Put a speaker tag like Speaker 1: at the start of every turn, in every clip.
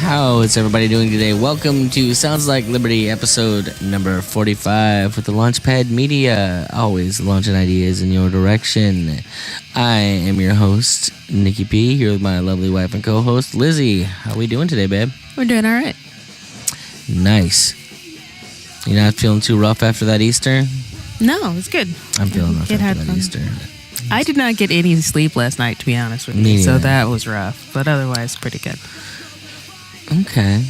Speaker 1: How is everybody doing today? Welcome to Sounds Like Liberty, episode number 45 with the Launchpad Media, always launching ideas in your direction. I am your host, Nicky P, here with my lovely wife and co-host, Lizzie. How are we doing today, babe?
Speaker 2: We're doing all right.
Speaker 1: Nice. You're not feeling too rough after that Easter?
Speaker 2: No, it's good.
Speaker 1: I'm feeling rough after that Easter.
Speaker 2: I did not get any sleep last night, to be honest with you, so that was rough, but otherwise pretty good.
Speaker 1: Okay.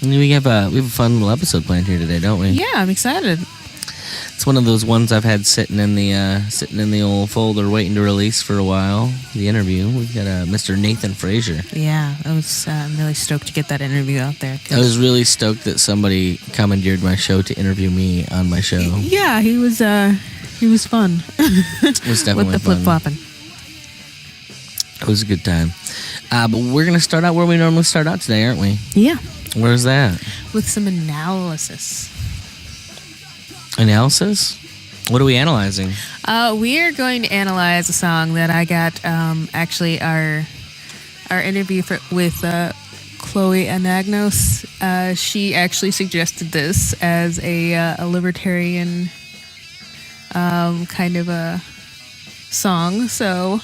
Speaker 1: We have a fun little episode planned here today, don't we?
Speaker 2: Yeah, I'm excited.
Speaker 1: It's one of those ones I've had sitting in the old folder waiting to release for a while. The interview. We've got Mr. Nathan Frazier.
Speaker 2: Yeah, I'm really stoked to get that interview out there.
Speaker 1: I was really stoked that somebody commandeered my show to interview me on my show.
Speaker 2: Yeah, he was fun.
Speaker 1: It was definitely
Speaker 2: with the flip-flopping.
Speaker 1: It was a good time. But we're going to start out where we normally start out today, aren't we?
Speaker 2: Yeah.
Speaker 1: Where's that?
Speaker 2: With some analysis.
Speaker 1: Analysis? What are we analyzing?
Speaker 2: We are going to analyze a song that I got, actually, our interview with Chloe Anagnos. She actually suggested this as a libertarian kind of a song, so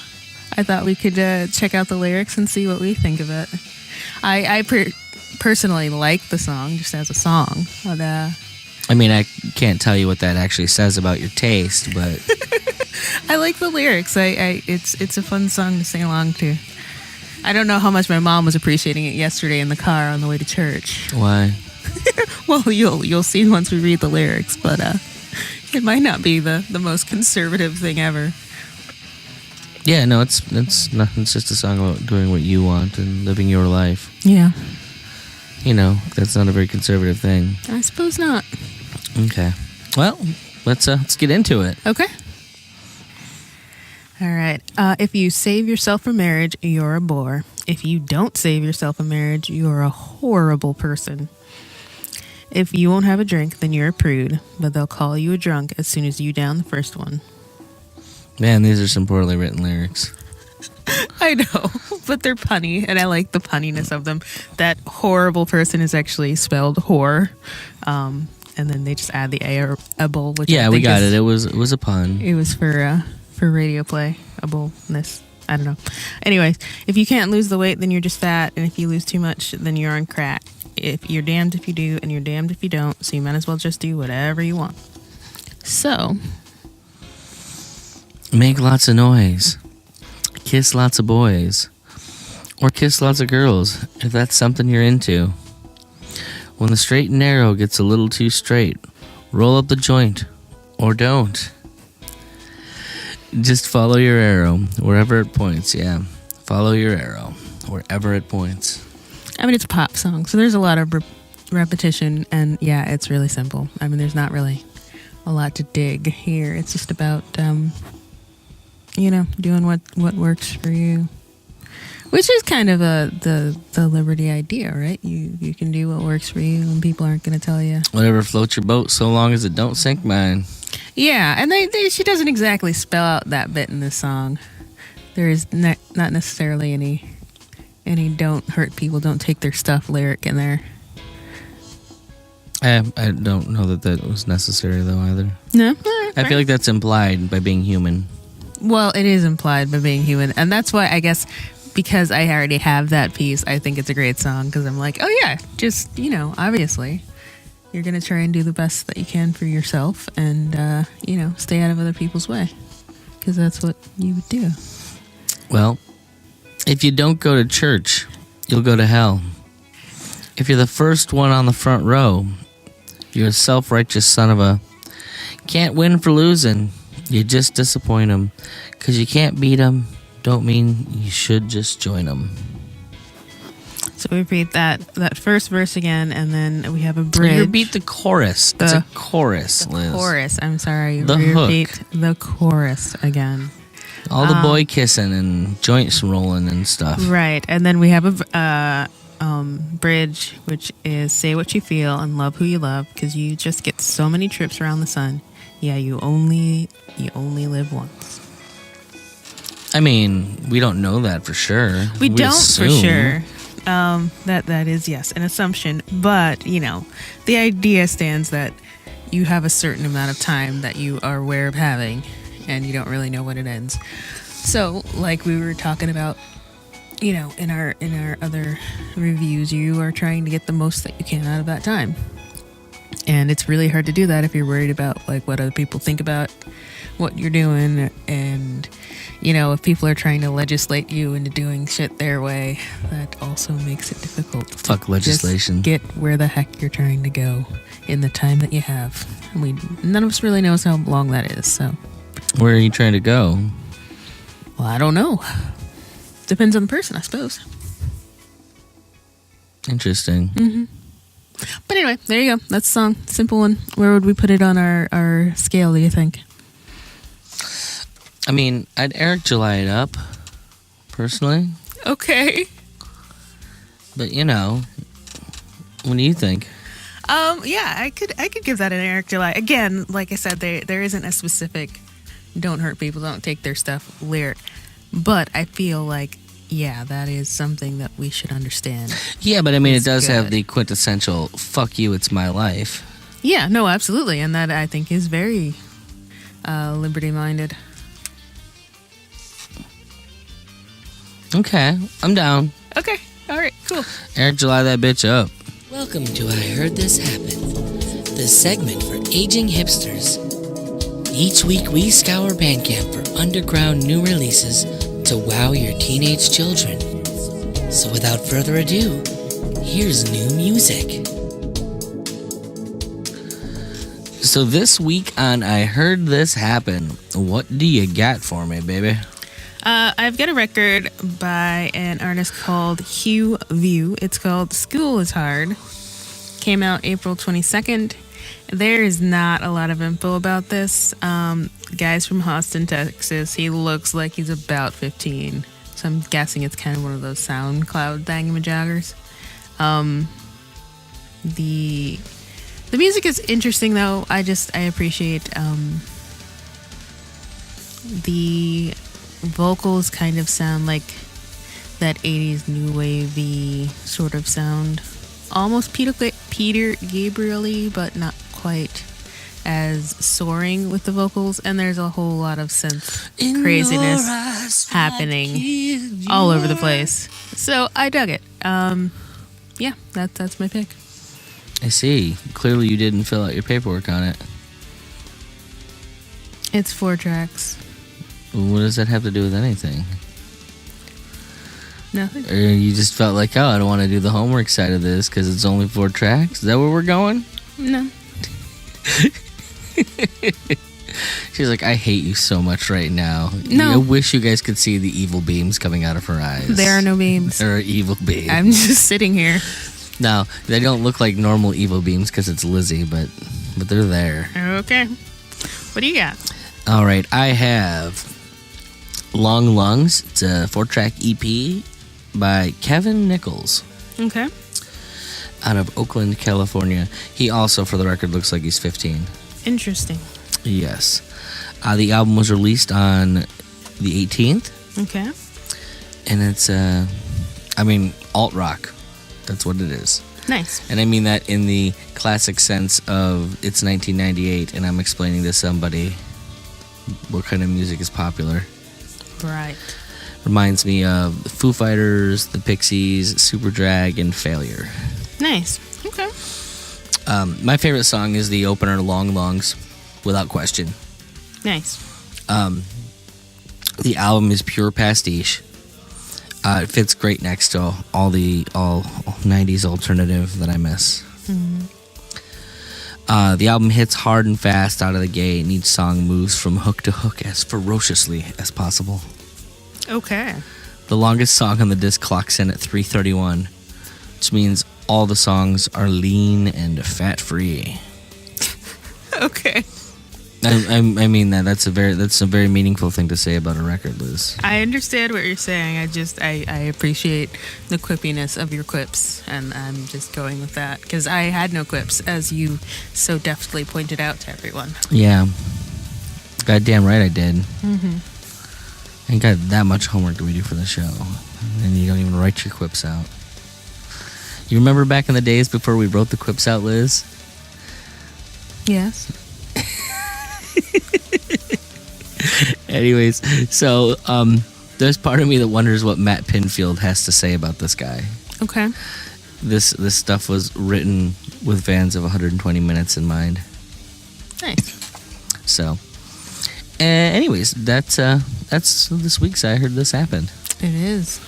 Speaker 2: I thought we could check out the lyrics and see what we think of it. I personally like the song just as a song, but
Speaker 1: I mean, I can't tell you what that actually says about your taste, but
Speaker 2: I like the lyrics. It's a fun song to sing along to. I don't know how much my mom was appreciating it yesterday in the car on the way to church.
Speaker 1: Why?
Speaker 2: Well, you'll see once we read the lyrics, but it might not be the most conservative thing ever.
Speaker 1: Yeah, no, it's nothing. It's just a song about doing what you want and living your life.
Speaker 2: Yeah.
Speaker 1: You know, that's not a very conservative thing.
Speaker 2: I suppose not.
Speaker 1: Okay. Well, let's get into it.
Speaker 2: Okay. All right. If you save yourself for marriage, you're a bore. If you don't save yourself for marriage, you're a horrible person. If you won't have a drink, then you're a prude, but they'll call you a drunk as soon as you down the first one. Man,
Speaker 1: these are some poorly written lyrics.
Speaker 2: I know, but they're punny, and I like the punniness of them. That horrible person is actually spelled whore, and then they just add the able, which
Speaker 1: yeah, we got it. It was a pun.
Speaker 2: It was for radio play, ableness. I don't know. Anyways, if you can't lose the weight, then you're just fat, and if you lose too much, then you're on crack. If you're damned if you do, and you're damned if you don't, so you might as well just do whatever you want. So,
Speaker 1: make lots of noise. Kiss lots of boys. Or kiss lots of girls, if that's something you're into. When the straight and narrow gets a little too straight, roll up the joint. Or don't. Just follow your arrow, wherever it points, yeah. Follow your arrow, wherever it points.
Speaker 2: I mean, it's a pop song, so there's a lot of repetition, and yeah, it's really simple. I mean, there's not really a lot to dig here. It's just about, doing what works for you. Which is kind of the liberty idea, right? You can do what works for you, and people aren't going to tell you.
Speaker 1: Whatever floats your boat, so long as it don't sink mine.
Speaker 2: Yeah, and she doesn't exactly spell out that bit in this song. There is not necessarily any don't hurt people, don't take their stuff lyric in there.
Speaker 1: I don't know that was necessary, though, either.
Speaker 2: No?
Speaker 1: I feel like that's implied by being human.
Speaker 2: Well, it is implied by being human, and that's why, I guess, because I already have that piece, I think it's a great song, because I'm like, oh yeah, just, obviously, you're going to try and do the best that you can for yourself, and, stay out of other people's way, because that's what you would do.
Speaker 1: Well, if you don't go to church, you'll go to hell. If you're the first one on the front row, you're a self-righteous son of a... Can't win for losing. You just disappoint them. Because you can't beat them, don't mean you should just join them.
Speaker 2: So we repeat that first verse again, and then we have a bridge.
Speaker 1: You repeat the chorus. It's a chorus, Liz.
Speaker 2: Chorus. I'm sorry.
Speaker 1: The
Speaker 2: repeat
Speaker 1: hook.
Speaker 2: the chorus again.
Speaker 1: All the boy kissing and joints rolling and stuff.
Speaker 2: Right, and then we have a bridge, which is say what you feel and love who you love, because you just get so many trips around the sun. Yeah, you only live once.
Speaker 1: I mean, we don't know that for sure.
Speaker 2: We don't
Speaker 1: assume.
Speaker 2: for sure. That is, yes, an assumption. But, the idea stands that you have a certain amount of time that you are aware of having, and you don't really know when it ends. So, like we were talking about, in our other reviews, you are trying to get the most that you can out of that time. And it's really hard to do that if you're worried about, like, what other people think about what you're doing, and if people are trying to legislate you into doing shit their way, that also makes it difficult.
Speaker 1: Fuck legislation.
Speaker 2: Just get where the heck you're trying to go in the time that you have. None of us really knows how long that is. So,
Speaker 1: where are you trying to go?
Speaker 2: Well, I don't know. Depends on the person, I suppose.
Speaker 1: Interesting.
Speaker 2: Mm-hmm. But anyway, there you go. That's the song. Simple one. Where would we put it on our scale, do you think?
Speaker 1: I mean, I'd Eric July it up, personally.
Speaker 2: Okay.
Speaker 1: But, what do you think?
Speaker 2: Yeah, I could give that an Eric July. Again, like I said, there isn't a specific don't hurt people, don't take their stuff lyric. But I feel like, yeah, that is something that we should understand.
Speaker 1: Yeah, but I mean, it does have the quintessential, fuck you, it's my life.
Speaker 2: Yeah, no, absolutely. And that, I think, is very liberty-minded.
Speaker 1: Okay, I'm down.
Speaker 2: Okay, all right, cool.
Speaker 1: Eric July that bitch up.
Speaker 3: Welcome to I Heard This Happen, the segment for aging hipsters. Each week we scour Bandcamp for underground new releases to wow your teenage children. So without further ado, here's new music.
Speaker 1: So this week on I Heard This Happen, what do you got for me, baby?
Speaker 2: I've got a record by an artist called Hugh View. It's called School is Hard. Came out April 22nd. There is not a lot of info about this. Guy's from Austin, Texas. He looks like he's about 15. So I'm guessing it's kind of one of those SoundCloud thingamajoggers. The music is interesting, though. I appreciate the vocals kind of sound like that 80s new wavy sort of sound. Almost Peter Gabriel-y, but not quite as soaring with the vocals. And there's a whole lot of synth craziness happening all over the place. So I dug it. Yeah, that's my pick.
Speaker 1: I see. Clearly you didn't fill out your paperwork on it.
Speaker 2: It's 4 tracks.
Speaker 1: What does that have to do with anything?
Speaker 2: Nothing.
Speaker 1: Or you just felt like, I don't want to do the homework side of this because it's only 4 tracks? Is that where we're going?
Speaker 2: No.
Speaker 1: She's like, I hate you so much right now.
Speaker 2: No.
Speaker 1: I wish you guys could see the evil beams coming out of her eyes.
Speaker 2: There are no beams.
Speaker 1: There are evil beams.
Speaker 2: I'm just sitting here.
Speaker 1: No, they don't look like normal evil beams because it's Lizzie, but they're there.
Speaker 2: Okay. What do you got?
Speaker 1: All right, I have Long Lungs. It's a 4-track EP by Kevin Nichols.
Speaker 2: Okay.
Speaker 1: Out of Oakland, California. He also, for the record, looks like he's 15.
Speaker 2: Interesting.
Speaker 1: Yes. The album was released on the 18th.
Speaker 2: Okay.
Speaker 1: And it's, alt rock. That's what it is.
Speaker 2: Nice.
Speaker 1: And I mean that in the classic sense of it's 1998 and I'm explaining to somebody what kind of music is popular.
Speaker 2: Right.
Speaker 1: Reminds me of the Foo Fighters, the Pixies, Superdrag, and Failure.
Speaker 2: Nice. Okay.
Speaker 1: My favorite song is the opener, Long Lungs, without question.
Speaker 2: Nice.
Speaker 1: The album is pure pastiche. It fits great next to all 90s alternative that I miss.
Speaker 2: Mm-hmm.
Speaker 1: The album hits hard and fast out of the gate, and each song moves from hook to hook as ferociously as possible.
Speaker 2: Okay.
Speaker 1: The longest song on the disc clocks in at 3:31, which means all the songs are lean and fat-free.
Speaker 2: Okay.
Speaker 1: I mean that's a very meaningful thing to say about a record, Liz.
Speaker 2: I understand what you're saying. I appreciate the quippiness of your quips, and I'm just going with that because I had no quips, as you so deftly pointed out to everyone.
Speaker 1: Yeah. Goddamn right I did. Mm-hmm. Ain't got that much homework do we do for the show, and you don't even write your quips out. You remember back in the days before we wrote the quips out, Liz?
Speaker 2: Yes.
Speaker 1: Anyways, so there's part of me that wonders what Matt Pinfield has to say about this guy.
Speaker 2: Okay.
Speaker 1: This stuff was written with fans of 120 minutes in mind.
Speaker 2: Nice.
Speaker 1: So, anyways, that's this week's I Heard This Happen.
Speaker 2: It is.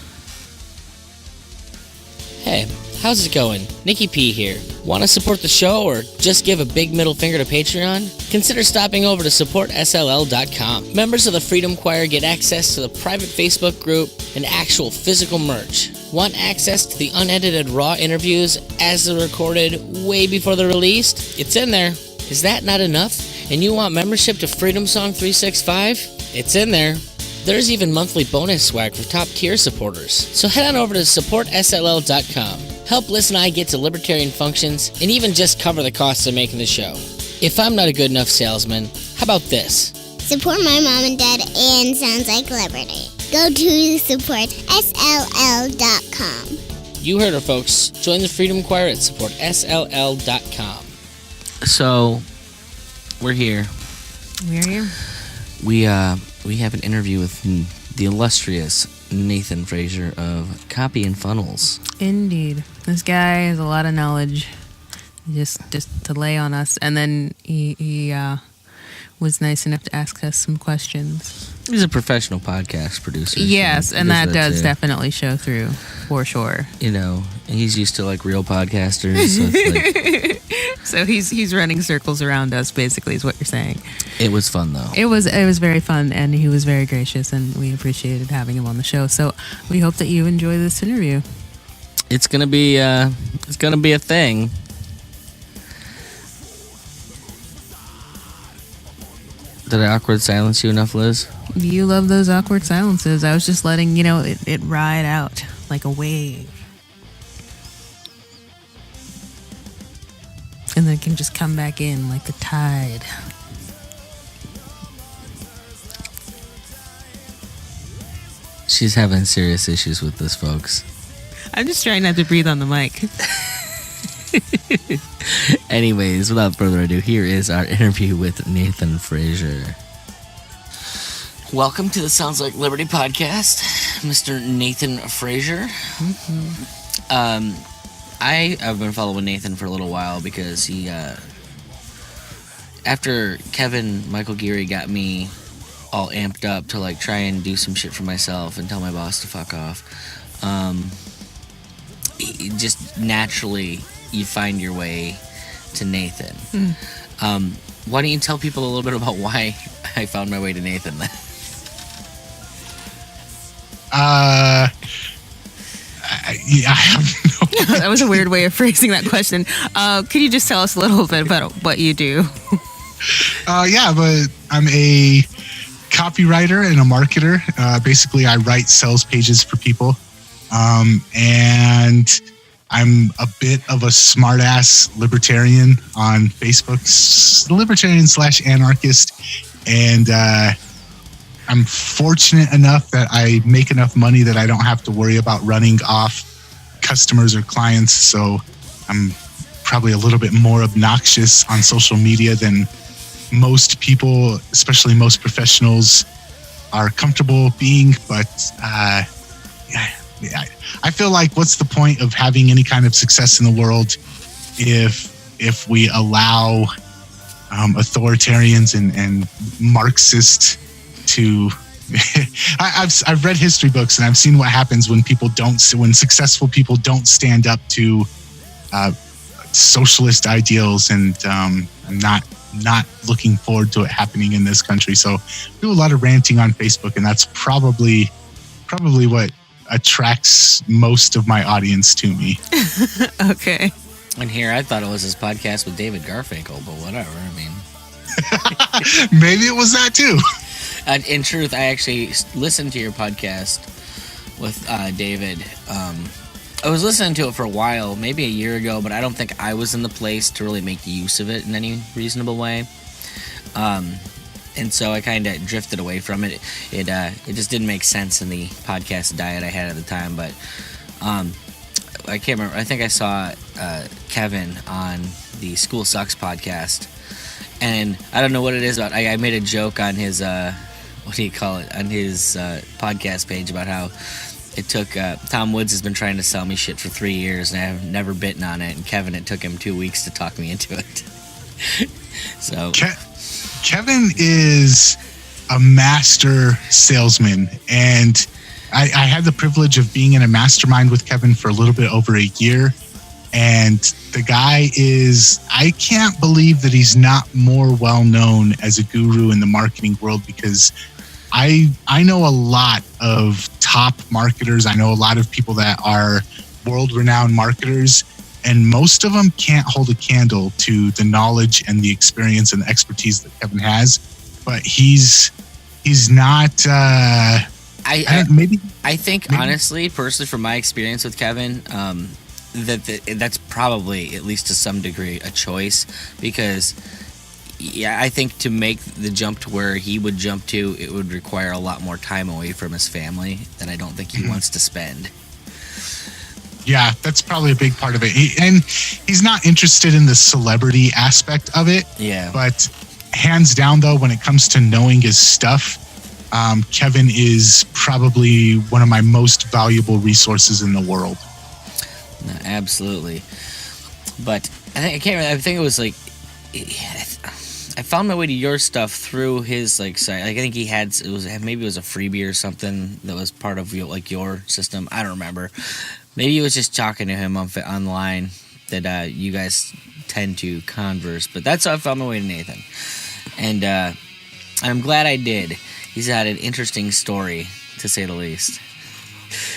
Speaker 3: Hey, how's it going? Nicky P here. Want to support the show or just give a big middle finger to Patreon? Consider stopping over to supportsll.com. Members of the Freedom Choir get access to the private Facebook group and actual physical merch. Want access to the unedited raw interviews as they're recorded way before they're released? It's in there. Is that not enough? And you want membership to Freedom Song 365? It's in there. There's even monthly bonus swag for top tier supporters. So head on over to supportsll.com. Help Liz and I get to libertarian functions and even just cover the costs of making the show. If I'm not a good enough salesman, how about this?
Speaker 4: Support my mom and dad and Sounds Like Liberty. Go to supportsll.com.
Speaker 3: You heard her, folks. Join the Freedom Choir at supportsll.com.
Speaker 1: So, we're here.
Speaker 2: We're here.
Speaker 1: We have an interview with the illustrious Nathan Frazier of Copy and Funnels.
Speaker 2: Indeed. This guy has a lot of knowledge just to lay on us. And then he was nice enough to ask us some questions.
Speaker 1: He's a professional podcast producer.
Speaker 2: Yes,
Speaker 1: so
Speaker 2: and that does
Speaker 1: too.
Speaker 2: Definitely show through, for sure.
Speaker 1: You know, and he's used to like real podcasters. So, it's like,
Speaker 2: so he's running circles around us, basically, is what you're saying.
Speaker 1: it was fun though.
Speaker 2: It was very fun, and he was very gracious, and we appreciated having him on the show. So we hope that you enjoy this interview.
Speaker 1: It's gonna be a thing. Did I awkward silence you enough, Liz?
Speaker 2: You love those awkward silences. I was just letting it ride out like a wave, and then it can just come back in like the tide.
Speaker 1: She's having serious issues with this, folks.
Speaker 2: I'm just trying not to breathe on the mic.
Speaker 1: Anyways, without further ado, here is our interview with Nathan Frazier. Welcome to the Sounds Like Liberty podcast, Mr. Nathan Frazier. Mm-hmm. I've been following Nathan for a little while because he, after Kevin Michael Geary got me all amped up to like try and do some shit for myself and tell my boss to fuck off, just naturally you find your way to Nathan. Why don't you tell people a little bit about why I found my way to Nathan?
Speaker 5: I have no
Speaker 2: That was a weird way of phrasing that question. Could you just tell us a little bit about what you do?
Speaker 5: but I'm a copywriter and a marketer. Basically, I write sales pages for people. And I'm a bit of a smart-ass libertarian on Facebook, libertarian/anarchist. And I'm fortunate enough that I make enough money that I don't have to worry about running off customers or clients. So I'm probably a little bit more obnoxious on social media than most people, especially most professionals, are comfortable being. But I feel like what's the point of having any kind of success in the world if we allow authoritarians and Marxists to I've read history books and I've seen what happens when successful people don't stand up to socialist ideals, and I'm not looking forward to it happening in this country. So I do a lot of ranting on Facebook, and that's probably what attracts most of my audience to me.
Speaker 2: Okay.
Speaker 1: And here, I thought it was his podcast with David Garfinkel, but whatever. I mean,
Speaker 5: maybe it was that too.
Speaker 1: in truth, I actually listened to your podcast with David. I was listening to it for a while, maybe a year ago, but I don't think I was in the place to really make use of it in any reasonable way. And so I kind of drifted away from it. It just didn't make sense in the podcast diet I had at the time. But I can't remember. I think I saw Kevin on the School Sucks podcast, and I don't know what it is about. I made a joke on his what do you call it, on his podcast page about how it took Tom Woods has been trying to sell me shit for 3 years, and I've never bitten on it. And Kevin, it took him 2 weeks to talk me into it. So
Speaker 5: Kevin is a master salesman, and I had the privilege of being in a mastermind with Kevin for a little bit over a year. And the guy is, I can't believe that he's not more well known as a guru in the marketing world, because I know a lot of top marketers. I know a lot of people that are world-renowned marketers, and most of them can't hold a candle to the knowledge and the experience and the expertise that Kevin has. But he's not.
Speaker 1: I think honestly, personally, from my experience with Kevin, that's probably, at least to some degree, a choice, because I think to make the jump to where he would jump to, it would require a lot more time away from his family than I don't think he wants to spend.
Speaker 5: Yeah, that's probably a big part of it. He's not interested in the celebrity aspect of it.
Speaker 1: Yeah.
Speaker 5: But hands down, though, when it comes to knowing his stuff, Kevin is probably one of my most valuable resources in the world.
Speaker 1: No, absolutely. But I think it was like, I found my way to your stuff through his like site. Like, I think he had, maybe it was a freebie or something that was part of your system. I don't remember. Maybe it was just talking to him online that you guys tend to converse. But that's how I found my way to Nathan. And I'm glad I did. He's had an interesting story, to say the least.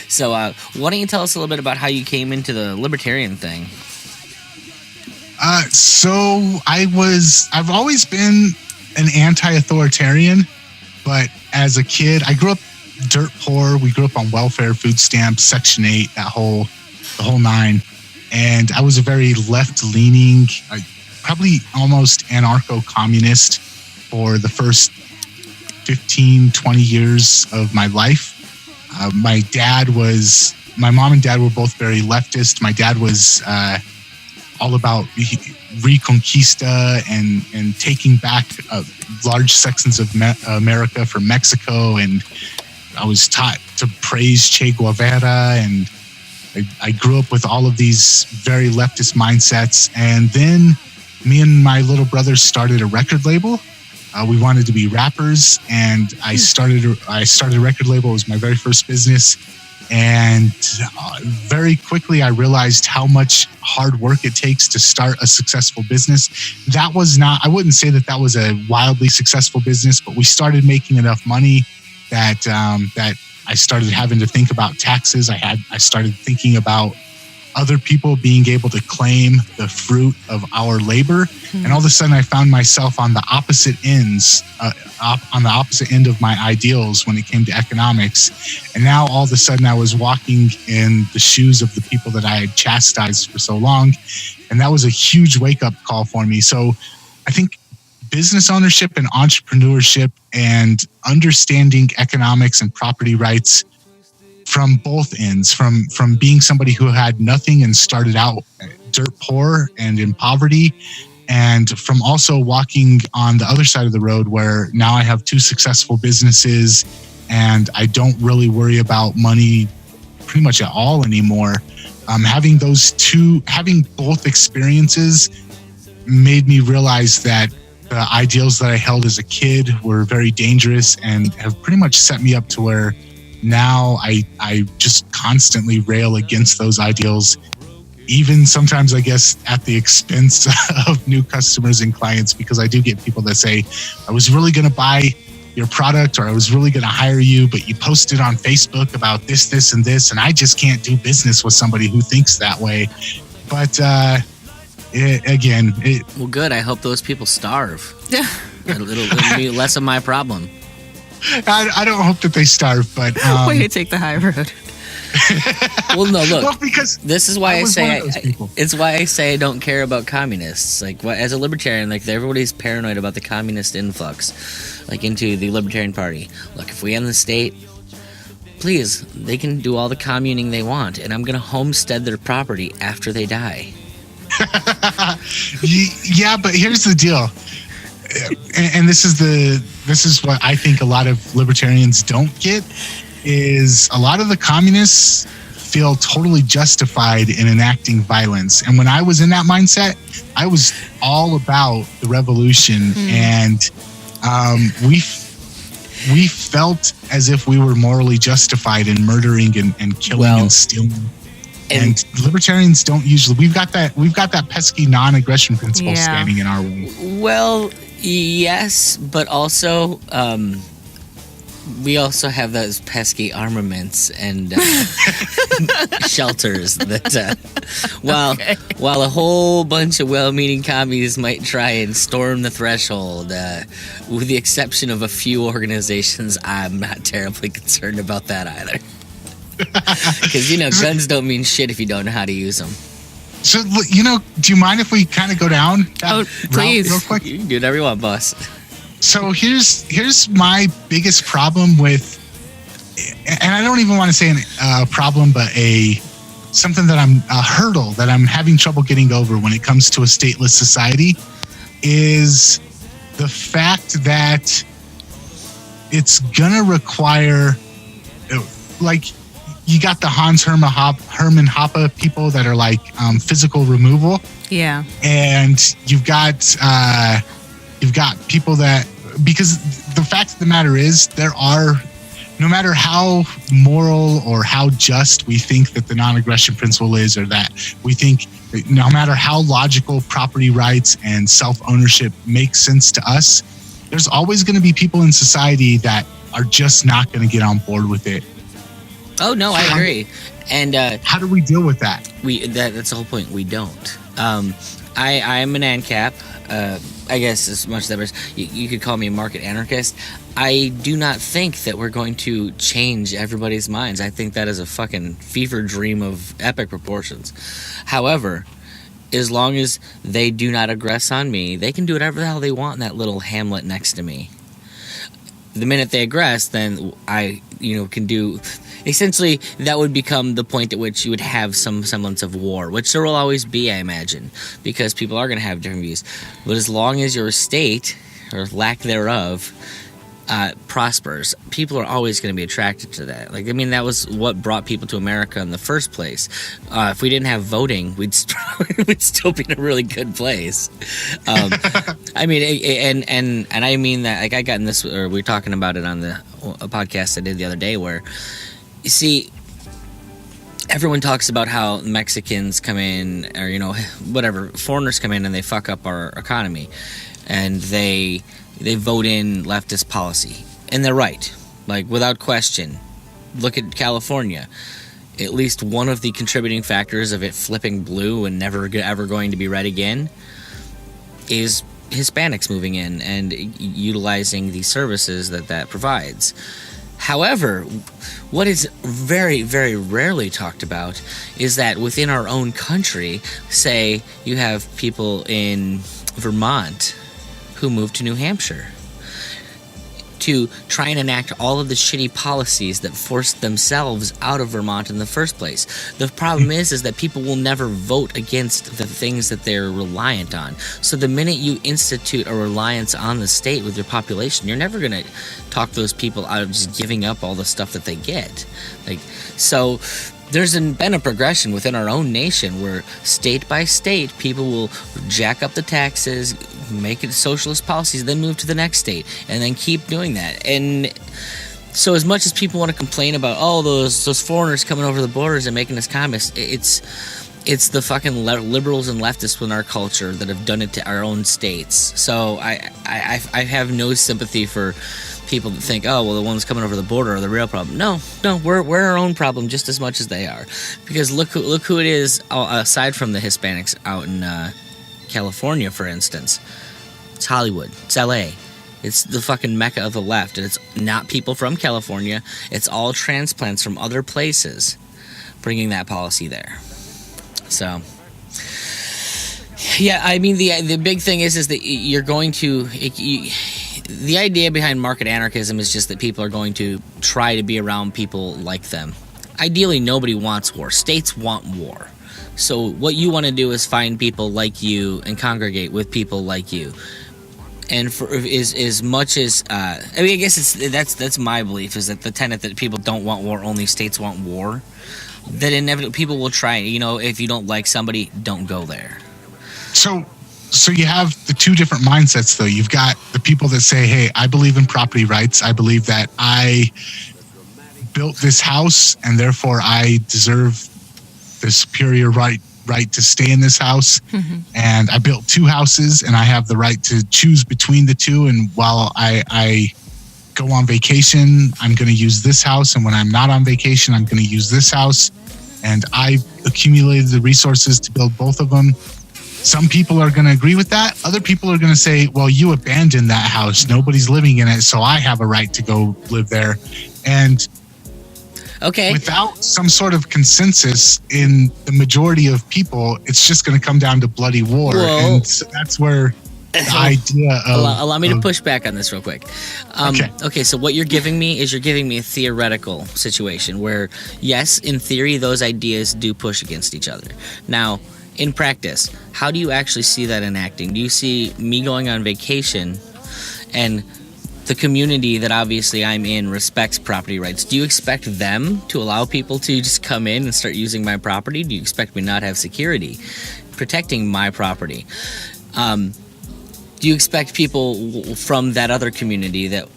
Speaker 1: So why don't you tell us a little bit about how you came into the libertarian thing?
Speaker 5: So I've always been an anti-authoritarian, but as a kid, I grew up dirt poor. We grew up on welfare, food stamps, Section 8, the whole nine. And I was a very left-leaning, probably almost anarcho-communist for the first 15, 20 years of my life. My mom and dad were both very leftist. My dad was all about Reconquista and taking back large sections of America from Mexico. And I was taught to praise Che Guevara. And I grew up with all of these very leftist mindsets. And then me and my little brother started a record label. We wanted to be rappers, and I started a record label. It was my very first business. And very quickly, I realized how much hard work it takes to start a successful business. I wouldn't say that was a wildly successful business, but we started making enough money that I started having to think about taxes. I started thinking about other people being able to claim the fruit of our labor. Mm-hmm. And all of a sudden I found myself on the opposite end of my ideals when it came to economics. And now all of a sudden I was walking in the shoes of the people that I had chastised for so long. And that was a huge wake-up call for me. So I think business ownership and entrepreneurship and understanding economics and property rights from both ends, from being somebody who had nothing and started out dirt poor and in poverty, and from also walking on the other side of the road where now I have 2 successful businesses and I don't really worry about money pretty much at all anymore. Having both experiences made me realize that the ideals that I held as a kid were very dangerous and have pretty much set me up to where now I just constantly rail against those ideals, even sometimes, I guess, at the expense of new customers and clients, because I do get people that say, I was really going to buy your product, or I was really going to hire you, but you posted on Facebook about this, and this, and I just can't do business with somebody who thinks that way. But
Speaker 1: well, good. I hope those people starve. It'll be less of my problem.
Speaker 5: I don't hope that they starve, but
Speaker 2: way to take the high road.
Speaker 1: Well, no, look.
Speaker 5: Well, because
Speaker 1: this is why it's why I say I don't care about communists. Like, as a libertarian, like everybody's paranoid about the communist influx, like into the Libertarian Party. Look, if we end the state, please, they can do all the communing they want, and I'm gonna homestead their property after they die.
Speaker 5: Yeah, but here's the deal, and this is what I think a lot of libertarians don't get. Is a lot of the communists feel totally justified in enacting violence. And when I was in that mindset, I was all about the revolution. And we felt as if we were morally justified in murdering and killing and stealing. And libertarians don't usually. We've got that pesky non-aggression principle standing in our way.
Speaker 1: Well, yes, but also we also have those pesky armaments and shelters that while a whole bunch of well-meaning commies might try and storm the threshold, with the exception of a few organizations, I'm not terribly concerned about that either. Because, guns don't mean shit if you don't know how to use them.
Speaker 5: So, do you mind if we kind of go down that
Speaker 2: please.
Speaker 5: route real quick?
Speaker 1: You can do whatever you want, boss.
Speaker 5: So here's my biggest problem with, and I don't even want to say a problem, but something that a hurdle that I'm having trouble getting over when it comes to a stateless society, is the fact that it's gonna require, like, you got the Hans Hermann Hoppe people that are like physical removal.
Speaker 2: Yeah.
Speaker 5: And you've got people that, because the fact of the matter is, there are, no matter how moral or how just we think that the non-aggression principle is, or that we think no matter how logical property rights and self-ownership make sense to us, there's always going to be people in society that are just not going to get on board with it.
Speaker 1: Oh, no, I agree. And
Speaker 5: how do we deal with that?
Speaker 1: That's the whole point. We don't. I'm an ANCAP. I guess as much as that, you could call me a market anarchist. I do not think that we're going to change everybody's minds. I think that is a fucking fever dream of epic proportions. However, as long as they do not aggress on me, they can do whatever the hell they want in that little hamlet next to me. The minute they aggress, then I, can do. Essentially, that would become the point at which you would have some semblance of war, which there will always be, I imagine, because people are going to have different views. But as long as your state, or lack thereof, prospers, people are always going to be attracted to that. That was what brought people to America in the first place. If we didn't have voting, we'd still be in a really good place. And I mean that, like, I got in this, or we were talking about it on a podcast I did the other day, where, you see, everyone talks about how Mexicans come in, or, whatever, foreigners come in and they fuck up our economy, and they vote in leftist policy. And they're right, like, without question. Look at California. At least one of the contributing factors of it flipping blue and never ever going to be red again is Hispanics moving in and utilizing the services that provides. However, what is very, very rarely talked about is that within our own country, say you have people in Vermont who moved to New Hampshire to try and enact all of the shitty policies that forced themselves out of Vermont in the first place. The problem is that people will never vote against the things that they're reliant on. So the minute you institute a reliance on the state with your population, you're never going to talk those people out of just giving up all the stuff that they get. So there's been a progression within our own nation where state by state, people will jack up the taxes, make it socialist policies, then move to the next state, and then keep doing that. And so as much as people want to complain about, those foreigners coming over the borders and making us communists, it's the fucking liberals and leftists within our culture that have done it to our own states. So I have no sympathy for people that think, oh, well, the ones coming over the border are the real problem. No, we're our own problem just as much as they are. Because look who it is, aside from the Hispanics out in California, for instance. It's Hollywood. It's L.A. It's the fucking mecca of the left. And it's not people from California. It's all transplants from other places bringing that policy there. So, yeah, I mean, the big thing is that you're going to... the idea behind market anarchism is just that people are going to try to be around people like them. Ideally, nobody wants war. States want war. So what you want to do is find people like you and congregate with people like you. And for as much as I mean, I guess that's my belief, is that the tenet that people don't want war, only states want war. That inevitably people will try. If you don't like somebody, don't go there.
Speaker 5: So you have the two different mindsets, though. You've got the people that say, hey, I believe in property rights. I believe that I built this house and therefore I deserve the superior right to stay in this house. Mm-hmm. And I built two houses and I have the right to choose between the two. And while I go on vacation, I'm going to use this house. And when I'm not on vacation, I'm going to use this house. And I accumulated the resources to build both of them. Some people are going to agree with that. Other people are going to say, well, you abandoned that house. Nobody's living in it, so I have a right to go live there. And without some sort of consensus in the majority of people, it's just going to come down to bloody war.
Speaker 1: Whoa.
Speaker 5: And so that's where the idea of...
Speaker 1: Allow me to push back on this real quick. Okay, so what you're giving me is a theoretical situation where, yes, in theory, those ideas do push against each other. Now, in practice, how do you actually see that enacting? Do you see me going on vacation and the community that obviously I'm in respects property rights? Do you expect them to allow people to just come in and start using my property? Do you expect me not have security protecting my property? Do you expect people from that other community that,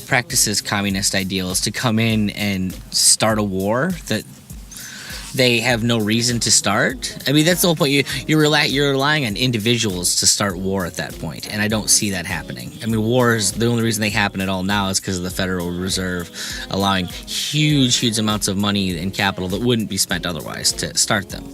Speaker 1: practices communist ideals to come in and start a war that they have no reason to start? I mean, that's the whole point. You're relying on individuals to start war at that point, and I don't see that happening. I mean, wars, the only reason they happen at all now is because of the Federal Reserve allowing huge amounts of money and capital that wouldn't be spent otherwise to start them.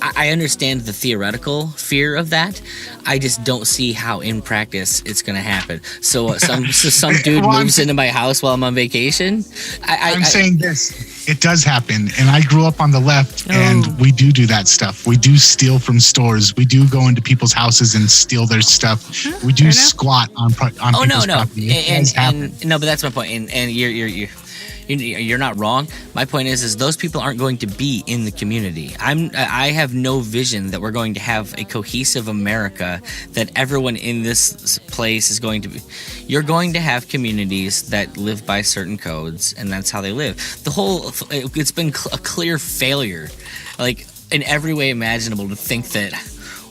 Speaker 1: I understand the theoretical fear of that. I just don't see how in practice it's going to happen. So some dude moves into my house while I'm on vacation.
Speaker 5: I'm saying this. It does happen. And I grew up on the left, and we do that stuff. We do steal from stores. We do go into people's houses and steal their stuff. We do squat on people's property.
Speaker 1: No, but that's my point. And you're not wrong. My point is those people aren't going to be in the community. I have no vision that we're going to have a cohesive America, that everyone in this place is going to be. You're going to have communities that live by certain codes, and that's how they live. It's been a clear failure, like in every way imaginable, to think that,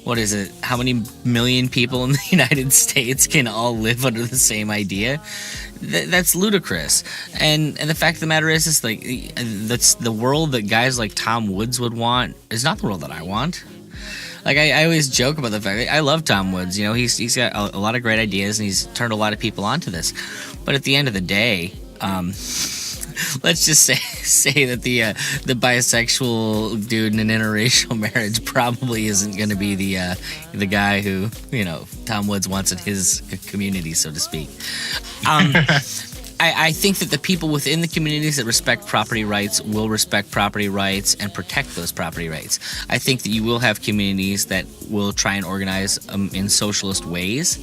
Speaker 1: what is it, how many million people in the United States can all live under the same idea? That's ludicrous. And the fact of the matter is like, that's the world that guys like Tom Woods would want is not the world that I want. Like, I always joke about the fact that I love Tom Woods. He's got a lot of great ideas, and he's turned a lot of people onto this. But at the end of the day, let's just say that the bisexual dude in an interracial marriage probably isn't going to be the guy who Tom Woods wants in his community, so to speak. I think that the people within the communities that respect property rights will respect property rights and protect those property rights. I think that you will have communities that will try and organize in socialist ways.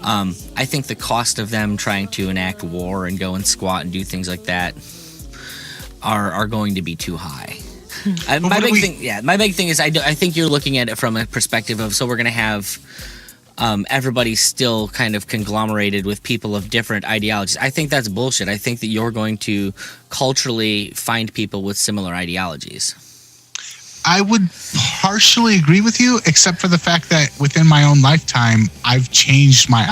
Speaker 1: I think the cost of them trying to enact war and go and squat and do things like that are going to be too high. My big thing is I think you're looking at it from a perspective of, so we're going to have everybody's still kind of conglomerated with people of different ideologies. I think that's bullshit. I think that you're going to culturally find people with similar ideologies.
Speaker 5: I would partially agree with you, except for the fact that within my own lifetime, I've changed my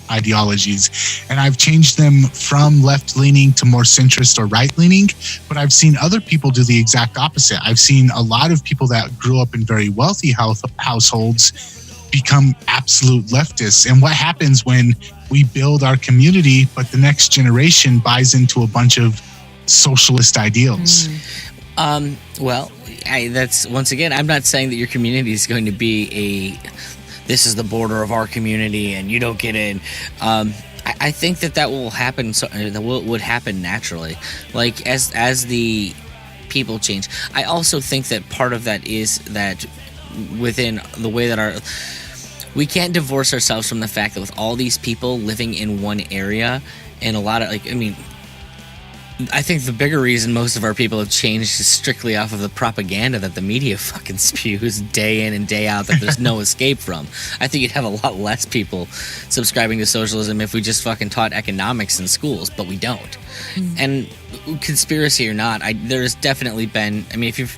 Speaker 5: ideologies, and I've changed them from left-leaning to more centrist or right-leaning, but I've seen other people do the exact opposite. I've seen a lot of people that grew up in very wealthy households become absolute leftists. And what happens when we build our community, but the next generation buys into a bunch of socialist ideals?
Speaker 1: Well, that's, once again, I'm not saying that your community is going to be this is the border of our community and you don't get in. I think that will happen. Would happen naturally, like as the people change. I also think that part of that is that within the way that we can't divorce ourselves from the fact that with all these people living in one area, and a lot of I think the bigger reason most of our people have changed is strictly off of the propaganda that the media fucking spews day in and day out that there's no escape from. I think you'd have a lot less people subscribing to socialism if we just fucking taught economics in schools, but we don't. And conspiracy or not, there's definitely been, if you've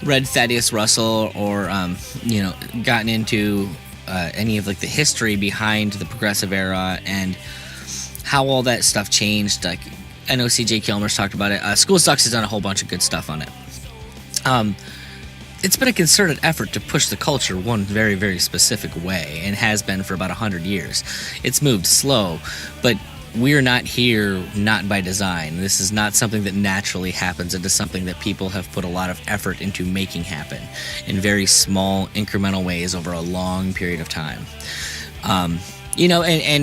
Speaker 1: read Thaddeus Russell or, gotten into any of like the history behind the progressive era and how all that stuff changed, like, I know CJ Kilmer's talked about it. School Sucks has done a whole bunch of good stuff on it. It's been a concerted effort to push the culture one very, very specific way, and has been for about 100 years. It's moved slow, but we're not here not by design. This is not something that naturally happens. It is something that people have put a lot of effort into making happen in very small, incremental ways over a long period of time. And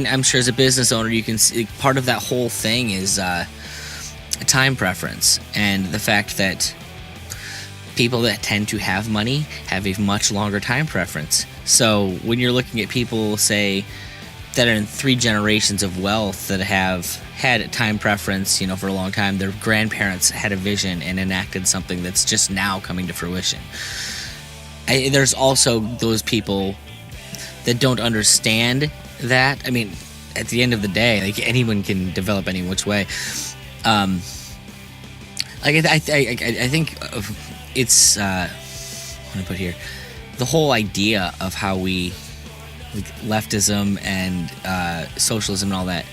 Speaker 1: I'm sure as a business owner, you can see part of that whole thing is time preference, and the fact that people that tend to have money have a much longer time preference. So when you're looking at people, say, that are in 3 generations of wealth that have had a time preference, for a long time, their grandparents had a vision and enacted something that's just now coming to fruition. There's also those people that don't understand that. At the end of the day, like, anyone can develop any which way. I think it's what do I put here? The whole idea of how we, like, leftism and socialism and all that.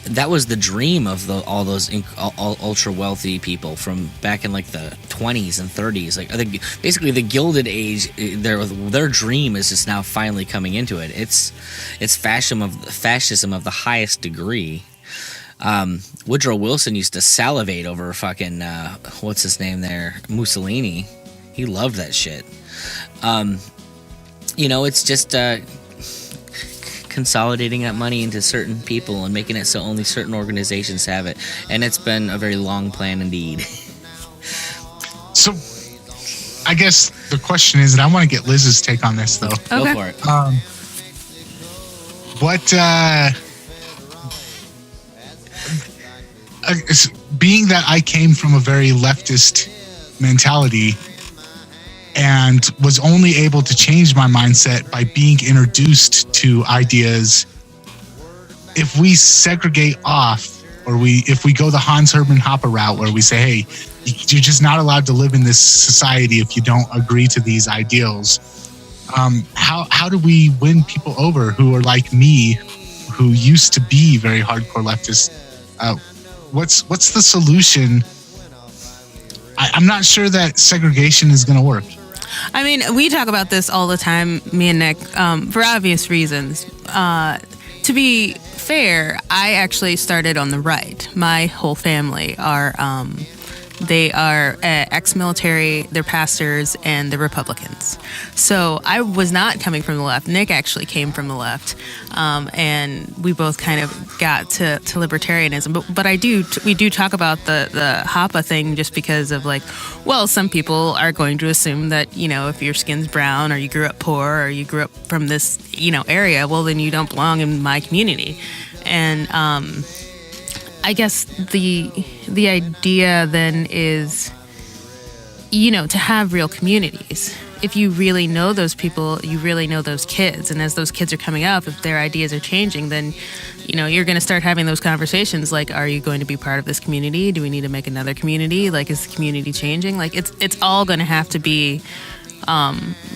Speaker 1: That was the dream of all those ultra wealthy people from back in like the 20s and 30s. Like, basically the Gilded Age. Their dream is just now finally coming into it. It's fascism of the highest degree. Woodrow Wilson used to salivate over fucking what's his name there, Mussolini. He loved that shit. It's just consolidating that money into certain people and making it so only certain organizations have it, and it's been a very long plan indeed.
Speaker 5: So I guess the question is, and I want to get Liz's take on this though.
Speaker 2: Okay.
Speaker 1: Go for it.
Speaker 5: Being that I came from a very leftist mentality and was only able to change my mindset by being introduced to ideas, if we segregate off, or if we go the Hans Hermann Hoppe route where we say, hey, you're just not allowed to live in this society if you don't agree to these ideals, how do we win people over who are like me, who used to be very hardcore leftists? What's the solution? I'm not sure that segregation is going to work.
Speaker 2: We talk about this all the time, me and Nick, for obvious reasons. To be fair, I actually started on the right. My whole family are They are ex-military, they're pastors, and they're Republicans. So I was not coming from the left. Nick actually came from the left, and we both kind of got to libertarianism. But we do talk about the Hoppe thing just because of some people are going to assume that, if your skin's brown or you grew up poor or you grew up from this, area, well, then you don't belong in my community. And I guess the idea then is, to have real communities. if you really know those people, you really know those kids. And as those kids are coming up, if their ideas are changing, then, you're going to start having those conversations like, are you going to be part of this community? Do we need to make another community? Like, is the community changing? Like, it's all going to have to be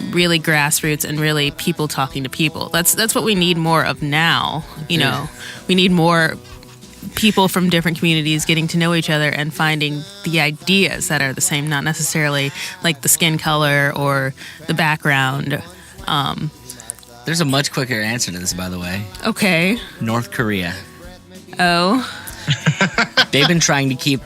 Speaker 2: really grassroots and really people talking to people. That's what we need more of now. We need more people from different communities getting to know each other and finding the ideas that are the same, not necessarily like the skin color or the background.
Speaker 1: There's a much quicker answer to this, by the way.
Speaker 2: Okay.
Speaker 1: North Korea.
Speaker 2: Oh.
Speaker 1: They've been trying to keep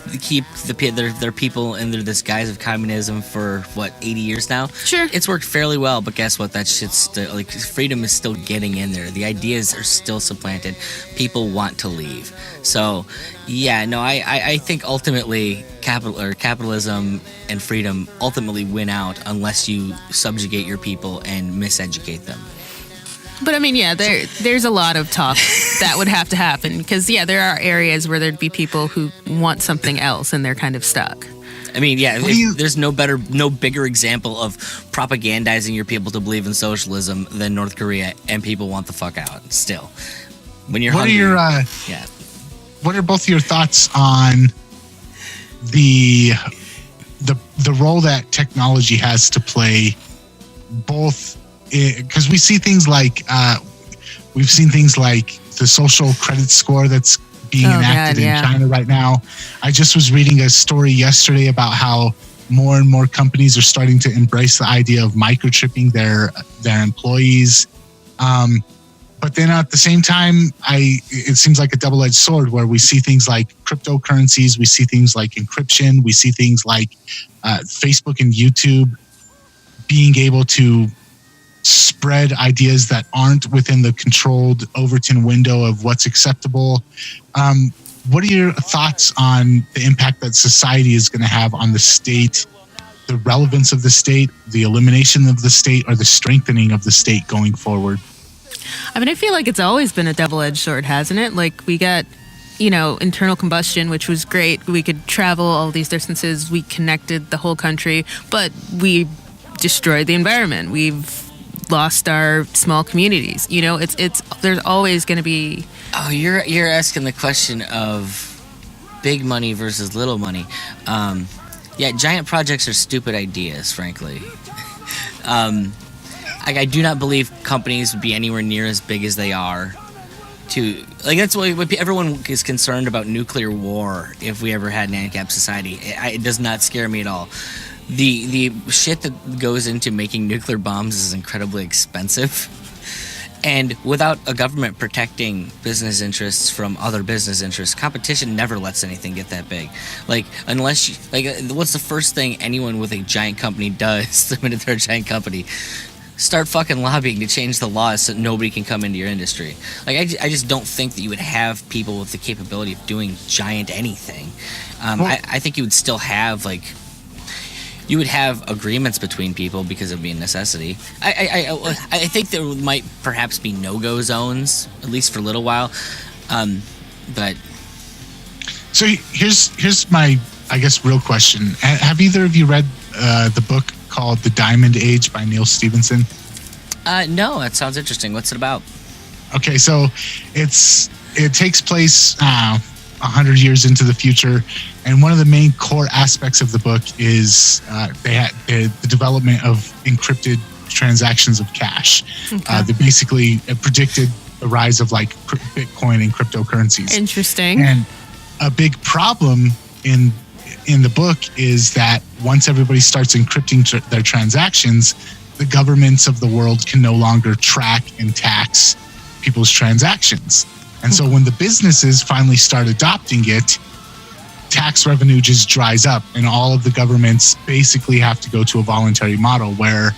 Speaker 1: their people under this guise of communism for 80 years now.
Speaker 2: Sure.
Speaker 1: It's worked fairly well, but guess what? That shit's still freedom is still getting in there. The ideas are still supplanted. People want to leave. So, yeah, no, I think ultimately capitalism and freedom ultimately win out unless you subjugate your people and miseducate them.
Speaker 2: But I mean, yeah, there's a lot of talk that would have to happen because, yeah, there are areas where there'd be people who want something else and they're kind of stuck.
Speaker 1: I mean, yeah, there's no bigger example of propagandizing your people to believe in socialism than North Korea, and people want the fuck out still. When you're hungry,
Speaker 5: what are both of your thoughts on the role that technology has to play, both? Because we've seen things like the social credit score that's being enacted in China right now. I just was reading a story yesterday about how more and more companies are starting to embrace the idea of microchipping their employees. But then at the same time, it seems like a double-edged sword where we see things like cryptocurrencies, we see things like encryption, we see things like Facebook and YouTube being able to spread ideas that aren't within the controlled Overton window of what's acceptable. What are your thoughts on the impact that society is going to have on the state, the relevance of the state, the elimination of the state, or the strengthening of the state going forward?
Speaker 2: I mean, I feel like it's always been a double-edged sword, hasn't it? Like, we got, internal combustion, which was great. We could travel all these distances. We connected the whole country, but we destroyed the environment. We've lost our small communities. It's there's always going to be.
Speaker 1: Oh, you're asking the question of big money versus little money. Yeah, giant projects are stupid ideas, frankly. I do not believe companies would be anywhere near as big as they are. That's why everyone is concerned about nuclear war if we ever had an ANCAP society. It does not scare me at all. The shit that goes into making nuclear bombs is incredibly expensive. And without a government protecting business interests from other business interests, competition never lets anything get that big. What's the first thing anyone with a giant company does to admit they're a giant company? Start fucking lobbying to change the laws so nobody can come into your industry. I just don't think that you would have people with the capability of doing giant anything. I think you would still have you would have agreements between people because it would be a necessity. I think there might perhaps be no-go zones, at least for a little while. But
Speaker 5: so here's my, I guess, real question. Have either of you read the book called The Diamond Age by Neil Stephenson?
Speaker 1: No, that sounds interesting. What's it about? Okay, so
Speaker 5: it takes place 100 years into the future, and one of the main core aspects of the book is the development of encrypted transactions of cash.
Speaker 2: Okay.
Speaker 5: They basically predicted the rise of Bitcoin and cryptocurrencies.
Speaker 2: Interesting.
Speaker 5: And a big problem in the book is that once everybody starts encrypting their transactions, the governments of the world can no longer track and tax people's transactions. And so when the businesses finally start adopting it, tax revenue just dries up, and all of the governments basically have to go to a voluntary model where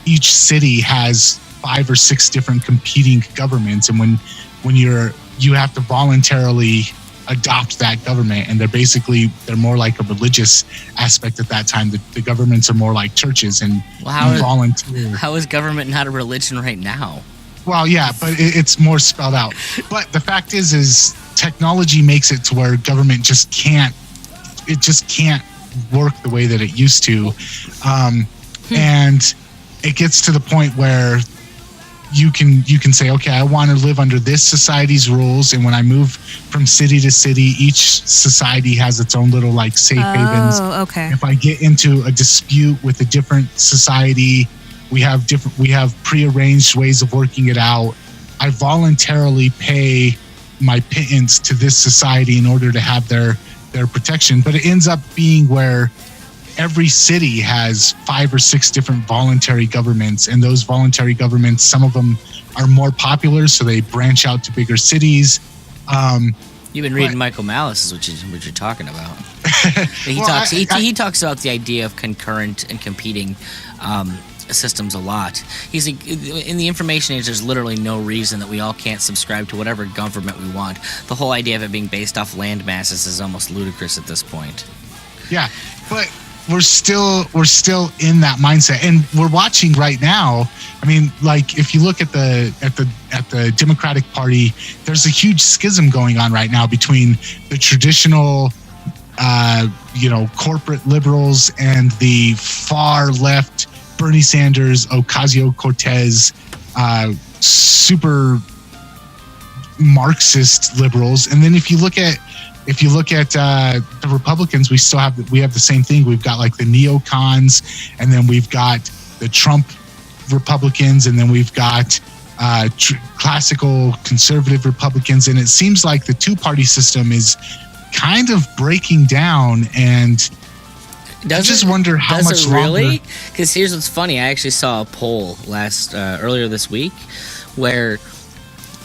Speaker 5: each city has 5 or 6 different competing governments. And when you have to voluntarily adopt that government, and they're more like a religious aspect at that time. The governments are more like churches and volunteer.
Speaker 1: How is government not a religion right now?
Speaker 5: Well, yeah, but it's more spelled out. But the fact is technology makes it to where government just can't work the way that it used to. And it gets to the point where you can say, okay, I want to live under this society's rules, and when I move from city to city, each society has its own little like safe havens.
Speaker 2: Oh, okay.
Speaker 5: If I get into a dispute with a different society, we have prearranged ways of working it out. I voluntarily pay my pittance to this society in order to have their protection, but it ends up being where every city has 5 or 6 different voluntary governments, and those voluntary governments, some of them are more popular, so they branch out to bigger cities.
Speaker 1: You've been reading Michael Malice, is what you're talking about. He talks about the idea of concurrent and competing systems a lot. He's like, in the information age, there's literally no reason that we all can't subscribe to whatever government we want. The whole idea of it being based off land masses is almost ludicrous at this point.
Speaker 5: Yeah, but we're still in that mindset, and we're watching right now. I mean, like if you look at the Democratic Party, there's a huge schism going on right now between the traditional corporate liberals and the far left Bernie Sanders, Ocasio-Cortez, super Marxist liberals. And then if you look at the Republicans, we have the same thing. We've got like the neocons, and then we've got the Trump Republicans, and then we've got classical conservative Republicans. And it seems like the two-party system is kind of breaking down, and I just wonder how much longer.
Speaker 1: Really? Because here's what's funny. I actually saw a poll earlier this week where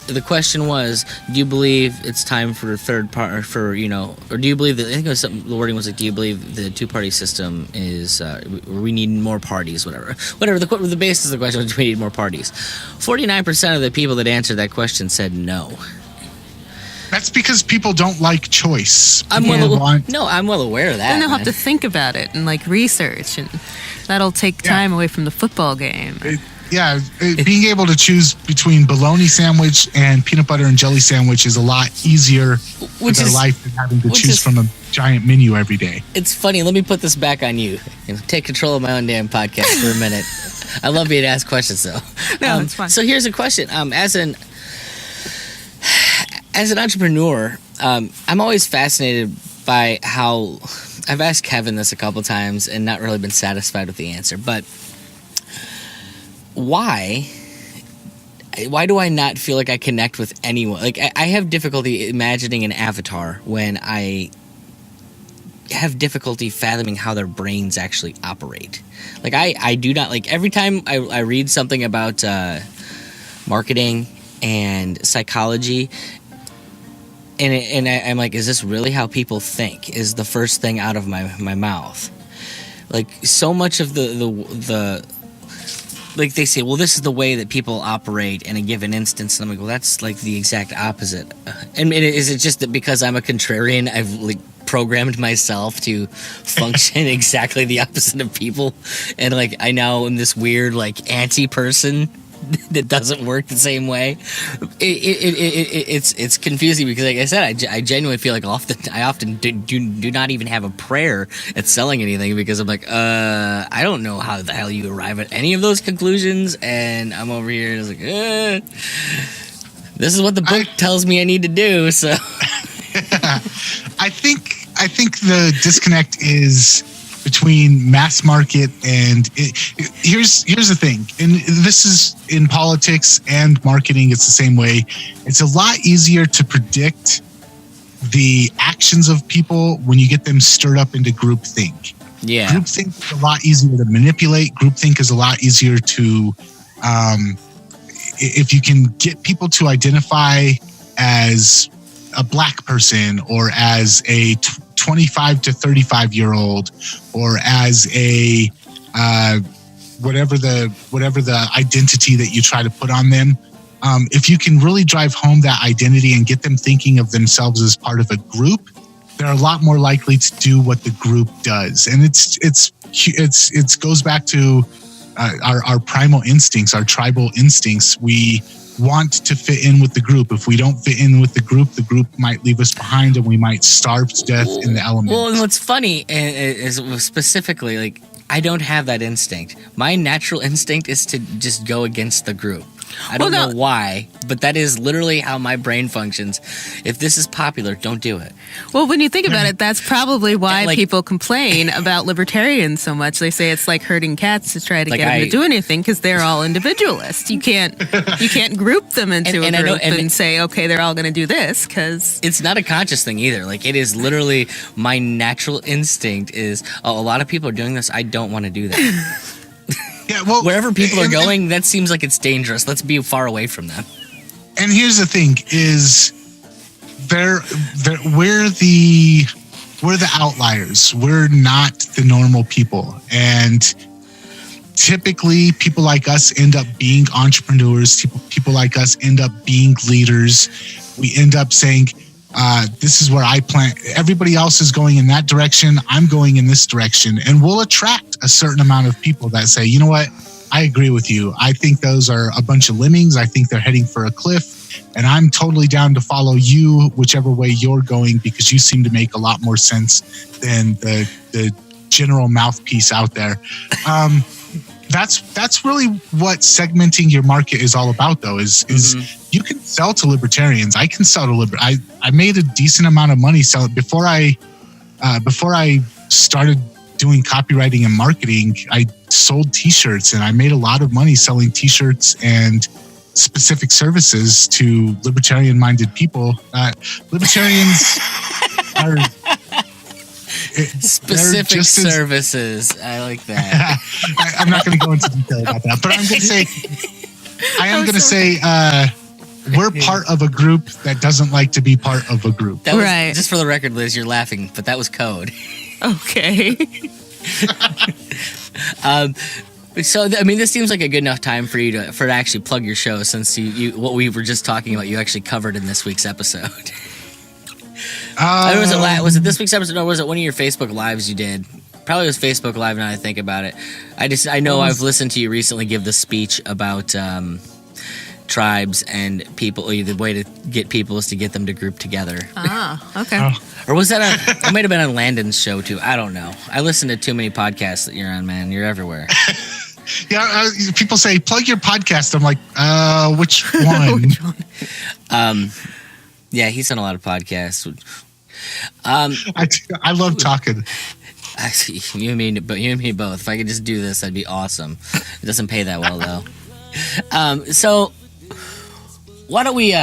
Speaker 1: the question was, do you believe it's time for a third part, or do you believe that, I think it was something, the wording was like, do you believe the two-party system is, we need more parties, whatever, the basis of the question was, do we need more parties? 49% of the people that answered that question said no.
Speaker 5: That's because people don't like choice.
Speaker 1: I'm well aware of that.
Speaker 2: And they'll have to think about it and like research, and that'll take time away from the football game.
Speaker 5: Being able to choose between bologna sandwich and peanut butter and jelly sandwich is a lot easier for their life than having to choose from a giant menu every day.
Speaker 1: It's funny. Let me put this back on you and take control of my own damn podcast for a minute. I love you to ask questions, though.
Speaker 2: No, it's fine.
Speaker 1: So here's a question. As an entrepreneur, I'm always fascinated by how I've asked Kevin this a couple times and not really been satisfied with the answer. But why do I not feel like I connect with anyone? Like I have difficulty imagining an avatar when I have difficulty fathoming how their brains actually operate. Like I do not, like every time I read something about marketing and psychology, and I'm like, is this really how people think? Is the first thing out of my mouth. Like so much of the like they say, well, this is the way that people operate in a given instance. And I'm like, well, that's like the exact opposite. And is it just that because I'm a contrarian, I've like programmed myself to function exactly the opposite of people? And like, I now am this weird, like anti-person that doesn't work the same way. It's confusing because, like I said, I genuinely feel like I often do not even have a prayer at selling anything because I'm like, I don't know how the hell you arrive at any of those conclusions, and I'm over here just like, this is what the book tells me I need to do. So,
Speaker 5: I think the disconnect is between mass market and here's the thing, and this is in politics and marketing, it's the same way. It's a lot easier to predict the actions of people when you get them stirred up into groupthink.
Speaker 1: Yeah,
Speaker 5: groupthink is a lot easier to manipulate. Groupthink is a lot easier to if you can get people to identify as a black person or as a 25 to 35 year old or as a whatever the identity that you try to put on them, if you can really drive home that identity and get them thinking of themselves as part of a group, they're a lot more likely to do what the group does. And it goes back to our primal instincts, our tribal instincts. We want to fit in with the group. If we don't fit in with the group might leave us behind and we might starve to death in the elements.
Speaker 1: Well, and what's funny is specifically, like, I don't have that instinct. My natural instinct is to just go against the group. I don't know why, but that is literally how my brain functions. If this is popular, don't do it.
Speaker 2: Well, when you think about it, that's probably why people complain about libertarians so much. They say it's like herding cats to try to get them to do anything because they're all individualists. You can't group them into a group and say, okay, they're all going to do this, because
Speaker 1: it's not a conscious thing either. Like, it is literally my natural instinct is, oh, a lot of people are doing this. I don't want to do that.
Speaker 5: Yeah, well,
Speaker 1: wherever people are going, that seems like it's dangerous. Let's be far away from them.
Speaker 5: And here's the thing: is we're the outliers. We're not the normal people, and typically, people like us end up being entrepreneurs. People like us end up being leaders. We end up saying, this is where I plan. Everybody else is going in that direction. I'm going in this direction. And we'll attract a certain amount of people that say, you know what? I agree with you. I think those are a bunch of lemmings. I think they're heading for a cliff. And I'm totally down to follow you whichever way you're going, because you seem to make a lot more sense than the general mouthpiece out there. That's really what segmenting your market is all about, though, is you can sell to libertarians. I can sell to I made a decent amount of money selling before I started doing copywriting and marketing. I sold t-shirts, and I made a lot of money selling t-shirts and specific services to libertarian-minded people. Libertarians are...
Speaker 1: Specific services. I like that.
Speaker 5: I'm not going to go into detail about that, but I'm going to say, we're part of a group that doesn't like to be part of a group.
Speaker 1: That was, right. Just for the record, Liz, you're laughing, but that was code.
Speaker 2: Okay.
Speaker 1: So, I mean, this seems like a good enough time for you to actually plug your show, since you what we were just talking about, you actually covered in this week's episode. Was it this week's episode, or was it one of your Facebook Lives you did? Probably was Facebook Live, now that I think about it. I know I've listened to you recently give the speech about tribes and people. The way to get people is to get them to group together.
Speaker 2: Ah, okay.
Speaker 1: Or was that it might have been on Landon's show too. I don't know. I listen to too many podcasts that you're on, man. You're everywhere.
Speaker 5: Yeah, people say, plug your podcast. I'm like, which one?
Speaker 2: Which one?
Speaker 1: Yeah, he's on a lot of podcasts.
Speaker 5: I love talking.
Speaker 1: You and me both. If I could just do this, that'd be awesome. It doesn't pay that well, though. So why don't we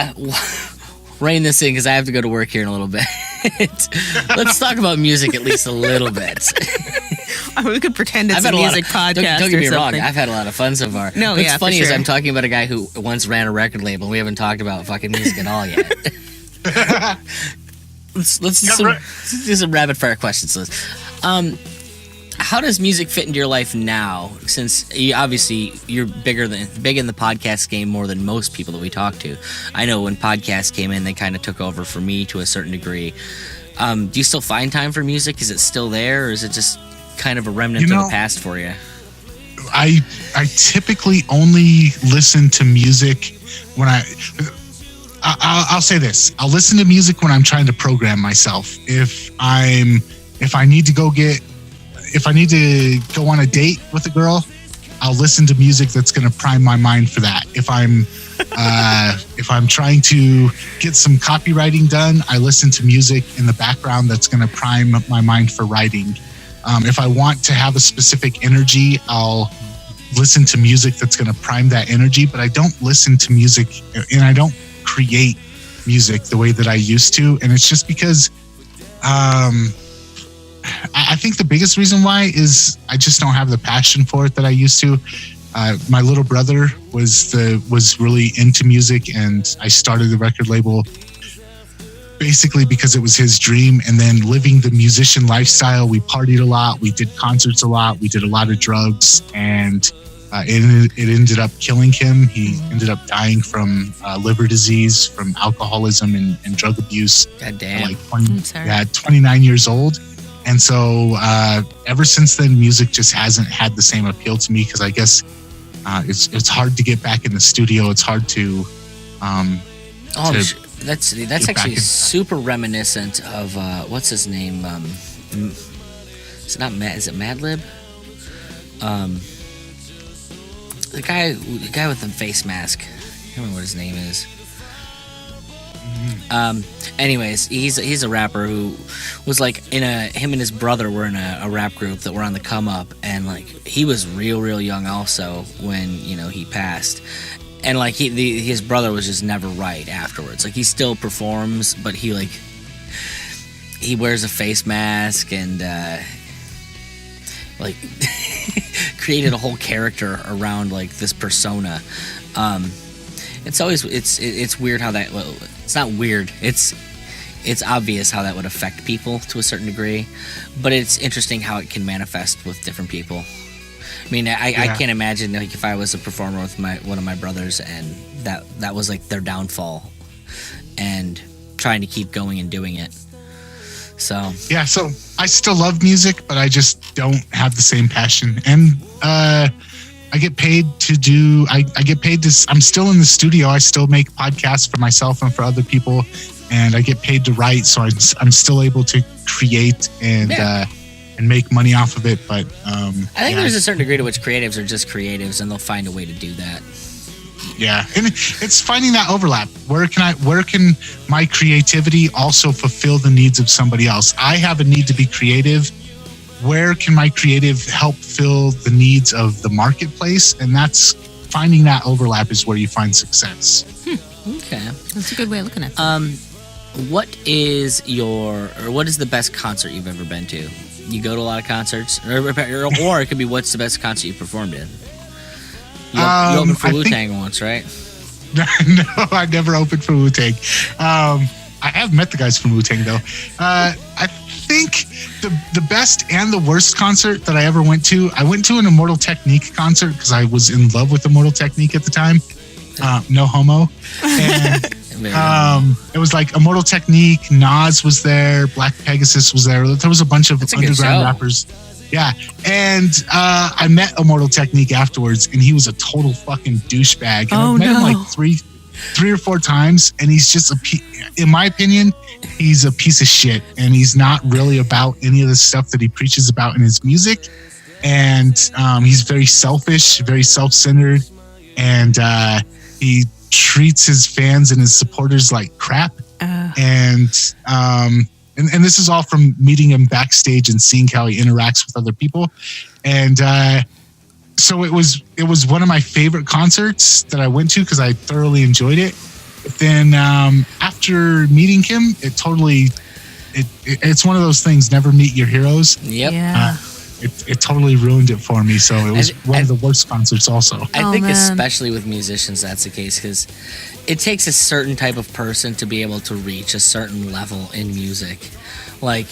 Speaker 1: rein this in, because I have to go to work here in a little bit. Let's talk about music at least a little bit.
Speaker 2: We could pretend it's a music podcast.
Speaker 1: Don't get me wrong. I've had a lot of fun so far.
Speaker 2: No,
Speaker 1: What's funny is I'm talking about a guy who once ran a record label, and we haven't talked about fucking music at all yet. Let's do some rapid fire questions, Liz. How does music fit into your life now? Since you're big in the podcast game more than most people that we talk to. I know when podcasts came in, they kind of took over for me to a certain degree. Do you still find time for music? Is it still there, or is it just kind of a remnant of the past for you?
Speaker 5: I typically only listen to music when I'll say this. I'll listen to music when I'm trying to program myself. If I need to go on a date with a girl, I'll listen to music that's going to prime my mind for that. If I'm trying to get some copywriting done, I listen to music in the background that's going to prime my mind for writing. If I want to have a specific energy, I'll listen to music that's going to prime that energy, but I don't listen to music, and I don't create music the way that I used to. And it's just because I think the biggest reason why is I just don't have the passion for it that I used to. My little brother was really into music, and I started the record label basically because it was his dream. And then living the musician lifestyle, we partied a lot, we did concerts a lot, we did a lot of drugs, and it ended up killing him. He ended up dying from liver disease, from alcoholism and drug abuse.
Speaker 1: God damn.
Speaker 5: Like 29 years old. And so ever since then, music just hasn't had the same appeal to me, because I guess it's hard to get back in the studio. It's hard to
Speaker 1: that's actually super reminiscent of what's his name? It's not Matt. Is it Madlib? The guy with the face mask. I don't remember what his name is. Anyways, he's a rapper who was like him and his brother were in a rap group that were on the come up, and like he was real young also when he passed, and like his brother was just never right afterwards. Like he still performs, but he wears a face mask and like created a whole character around like this persona. It's weird how that. Well, it's not weird. It's obvious how that would affect people to a certain degree, but it's interesting how it can manifest with different people. I mean, I can't imagine like if I was a performer with one of my brothers and that was like their downfall, and trying to keep going and doing it. So
Speaker 5: yeah, so I still love music, but I just don't have the same passion. And I get paid to do. I get paid to. I'm still in the studio. I still make podcasts for myself and for other people, and I get paid to write. So I'm still able to create and make money off of it. But
Speaker 1: I think there's a certain degree to which creatives are just creatives, and they'll find a way to do that.
Speaker 5: Yeah, and it's finding that overlap. Where can my creativity also fulfill the needs of somebody else? I have a need to be creative. Where can my creative help fill the needs of the marketplace? And that's finding that overlap is where you find success.
Speaker 2: Okay, that's a good way of looking at it.
Speaker 1: What is the best concert you've ever been to? You go to a lot of concerts, or it could be what's the best concert you performed in? You opened for Wu-Tang once, right?
Speaker 5: No, I never opened for Wu-Tang. I have met the guys from Wu-Tang though. I think the best and the worst concert that I ever went to, I went to an Immortal Technique concert because I was in love with Immortal Technique at the time. No homo. And it was like Immortal Technique, Nas was there, Black Pegasus was there. There was a bunch of underground rappers. Yeah, and I met Immortal Technique afterwards, and he was a total fucking douchebag. And I've met him like three or four times, and he's just in my opinion, he's a piece of shit, and he's not really about any of the stuff that he preaches about in his music. And he's very selfish, very self-centered, and he treats his fans and his supporters like crap. And this is all from meeting him backstage and seeing how he interacts with other people. And so it was one of my favorite concerts that I went to because I thoroughly enjoyed it. But then after meeting him, it's one of those things, never meet your heroes.
Speaker 1: Yep.
Speaker 2: Yeah.
Speaker 5: It totally ruined it for me. So it was one of the worst concerts also.
Speaker 1: I think especially with musicians, that's the case because it takes a certain type of person to be able to reach a certain level in music. Like,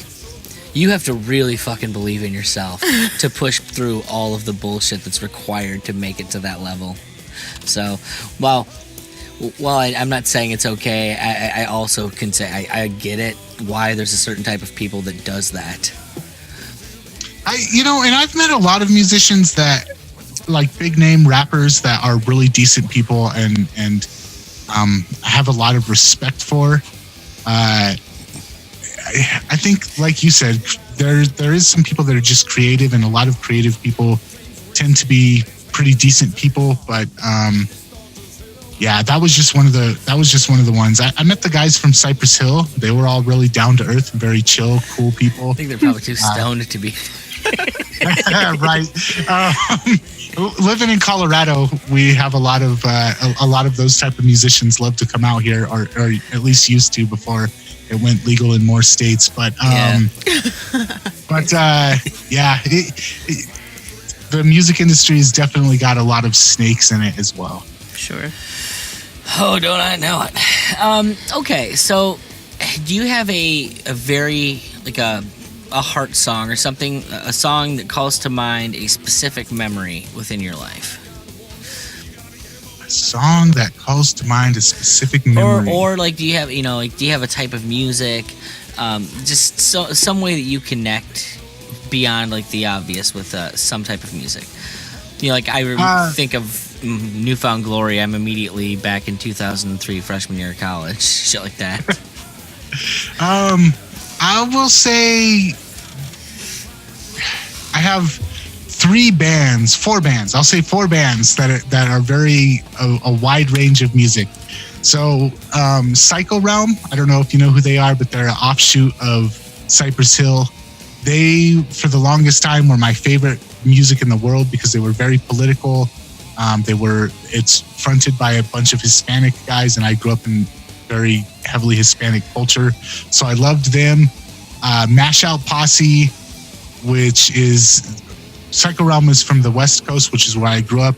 Speaker 1: you have to really fucking believe in yourself to push through all of the bullshit that's required to make it to that level. So, while I'm not saying it's okay, I also can say I get it, why there's a certain type of people that does that.
Speaker 5: And I've met a lot of musicians that, like big name rappers that are really decent people and have a lot of respect for. I think, like you said, there is some people that are just creative, and a lot of creative people tend to be pretty decent people. But that was just one of the ones. I met the guys from Cypress Hill. They were all really down to earth, very chill, cool people.
Speaker 1: I think they're probably too stoned to be.
Speaker 5: Right. Living in Colorado, we have a lot of those type of musicians love to come out here, or at least used to before it went legal in more states. But the music industry has definitely got a lot of snakes in it as well.
Speaker 2: Sure.
Speaker 1: Oh, don't I know it? Okay, so do you have a very like a heart song or something, a song that calls to mind a specific memory within your life?
Speaker 5: A song that calls to mind a specific memory,
Speaker 1: or like, do you have a type of music, just some way that you connect beyond like the obvious with some type of music? Like I think of Newfound Glory. I'm immediately back in 2003, freshman year of college, shit like that. I
Speaker 5: will say I have four bands. I'll say four bands that are very a wide range of music. So Psycho Realm, I don't know if you know who they are, but they're an offshoot of Cypress Hill. They, for the longest time, were my favorite music in the world because they were very political. It's fronted by a bunch of Hispanic guys, and I grew up in very heavily Hispanic culture, so I loved them. Mash Out Posse, which is Psycho Realm, is from the West Coast, which is where I grew up.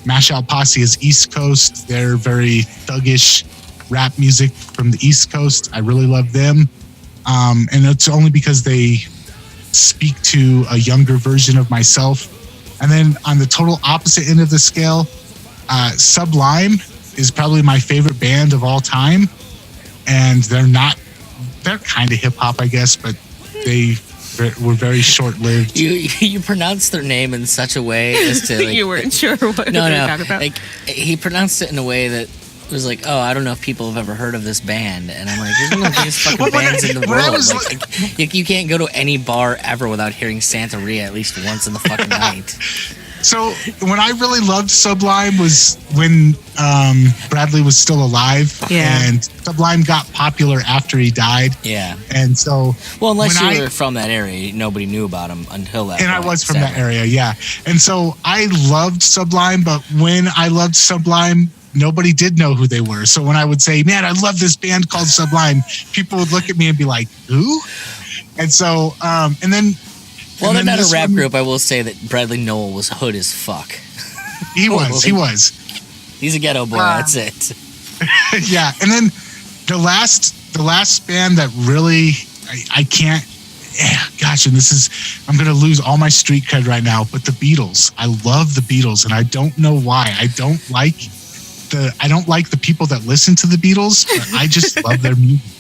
Speaker 5: Mash Out Posse is East Coast. They're very thuggish rap music from the East Coast. I really love them, and it's only because they speak to a younger version of myself. And then on the total opposite end of the scale, Sublime is probably my favorite band of all time. And they're kind of hip hop, I guess, but they were very short lived.
Speaker 1: You pronounced their name in such a way as to like,
Speaker 2: you weren't sure what they were talking about.
Speaker 1: Like he pronounced it in a way that was like, oh, I don't know if people have ever heard of this band, and I'm like, there's one of the biggest fucking bands in the world. Like, you can't go to any bar ever without hearing Santeria at least once in the fucking night.
Speaker 5: So when I really loved Sublime was when Bradley was still alive, and Sublime got popular after he died.
Speaker 1: Yeah,
Speaker 5: and so
Speaker 1: unless you were from that area, nobody knew about him until that.
Speaker 5: And
Speaker 1: point,
Speaker 5: I was from that area, yeah. And so I loved Sublime, but when I loved Sublime, nobody did know who they were. So when I would say, man, I love this band called Sublime, people would look at me and be like, who? And so, and then...
Speaker 1: Well, they're not a rap group. I will say that Bradley Nowell was hood as fuck.
Speaker 5: He was.
Speaker 1: He's a ghetto boy, that's it.
Speaker 5: Yeah, and then the last band that really, I can't... Gosh, and I'm going to lose all my street cred right now, but the Beatles. I love the Beatles, and I don't know why. I don't like the people that listen to the Beatles, but I just love their music.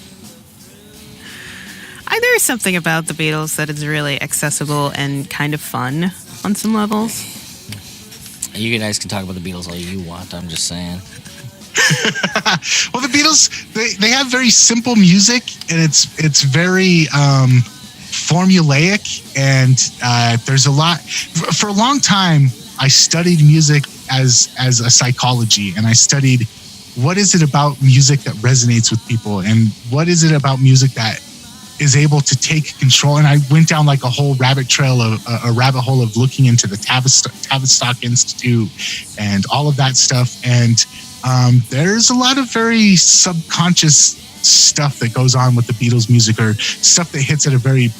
Speaker 2: There's something about the Beatles that is really accessible and kind of fun on some levels.
Speaker 1: You guys can talk about the Beatles all you want, I'm just saying.
Speaker 5: Well, the Beatles, they have very simple music, and it's very formulaic, and there's a lot. For a long time, I studied music as a psychology, and I studied what is it about music that resonates with people, and what is it about music that is able to take control. And I went down like a whole rabbit hole of looking into the Tavistock Institute and all of that stuff. And there's a lot of very subconscious stuff that goes on with the Beatles music, or stuff that hits at a very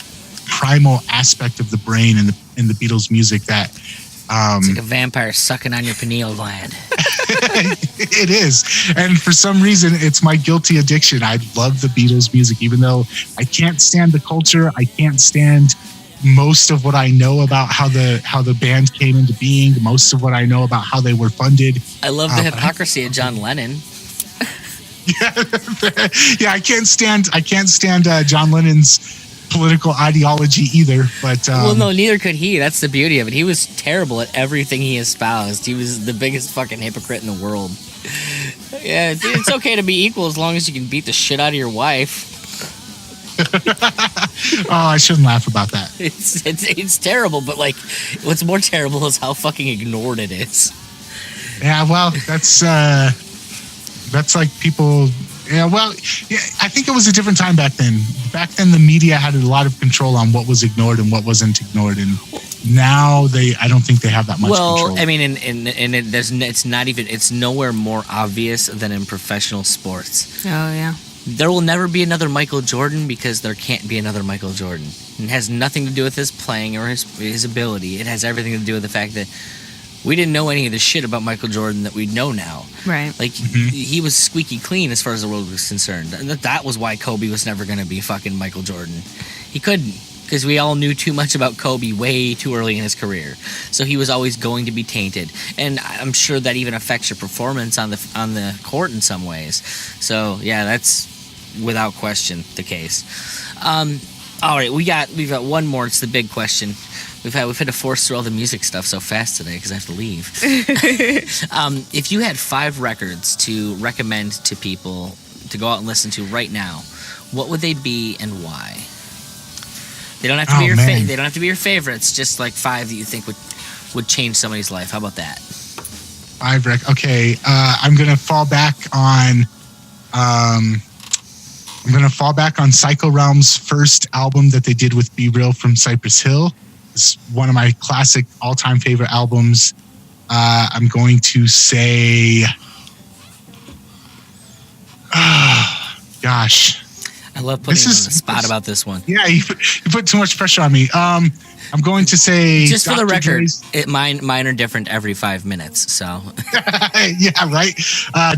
Speaker 5: primal aspect of the brain in the Beatles music that
Speaker 1: it's like a vampire sucking on your pineal gland.
Speaker 5: It is. And for some reason, it's my guilty addiction. I love the Beatles music, even though I can't stand the culture. I can't stand most of what I know about how the band came into being, most of what I know about how they were funded.
Speaker 1: I love the hypocrisy of John Lennon.
Speaker 5: Yeah, I can't stand John Lennon's political ideology either, but
Speaker 1: well, no, neither could he. That's the beauty of it. He was terrible at everything he espoused. He was the biggest fucking hypocrite in the world. Yeah, it's okay to be equal as long as you can beat the shit out of your wife.
Speaker 5: Oh, I shouldn't laugh about that.
Speaker 1: It's terrible, but like, what's more terrible is how fucking ignored it is.
Speaker 5: Yeah, well, that's like people. Yeah, well, yeah, I think it was a different time back then. Back then, the media had a lot of control on what was ignored and what wasn't ignored, and now I don't think they have that much control.
Speaker 1: Well, I mean, it's nowhere more obvious than in professional sports.
Speaker 2: Oh yeah.
Speaker 1: There will never be another Michael Jordan because there can't be another Michael Jordan. It has nothing to do with his playing or his ability. It has everything to do with the fact that we didn't know any of the shit about Michael Jordan that we know now.
Speaker 2: Right.
Speaker 1: Like, he was squeaky clean as far as the world was concerned. And that was why Kobe was never going to be fucking Michael Jordan. He couldn't, because we all knew too much about Kobe way too early in his career. So he was always going to be tainted. And I'm sure that even affects your performance on the court in some ways. So, yeah, that's without question the case. All right, we've got one more. It's the big question. We've had to force through all the music stuff so fast today because I have to leave. If you had 5 records to recommend to people to go out and listen to right now, what would they be and why? They don't have to be they don't have to be your favorites. Just like 5 that you think would change somebody's life. How about that?
Speaker 5: 5 Okay, I'm gonna fall back on. I'm gonna fall back on Psycho Realm's first album that they did with Be Real from Cypress Hill. It's one of my classic all-time favorite albums. I'm going to say, gosh.
Speaker 1: I love putting you on the spot about this one.
Speaker 5: Yeah, you put too much pressure on me. I'm going to say,
Speaker 1: just for
Speaker 5: Dr.
Speaker 1: the record,
Speaker 5: Dre's,
Speaker 1: mine are different every 5 minutes. So
Speaker 5: yeah, right.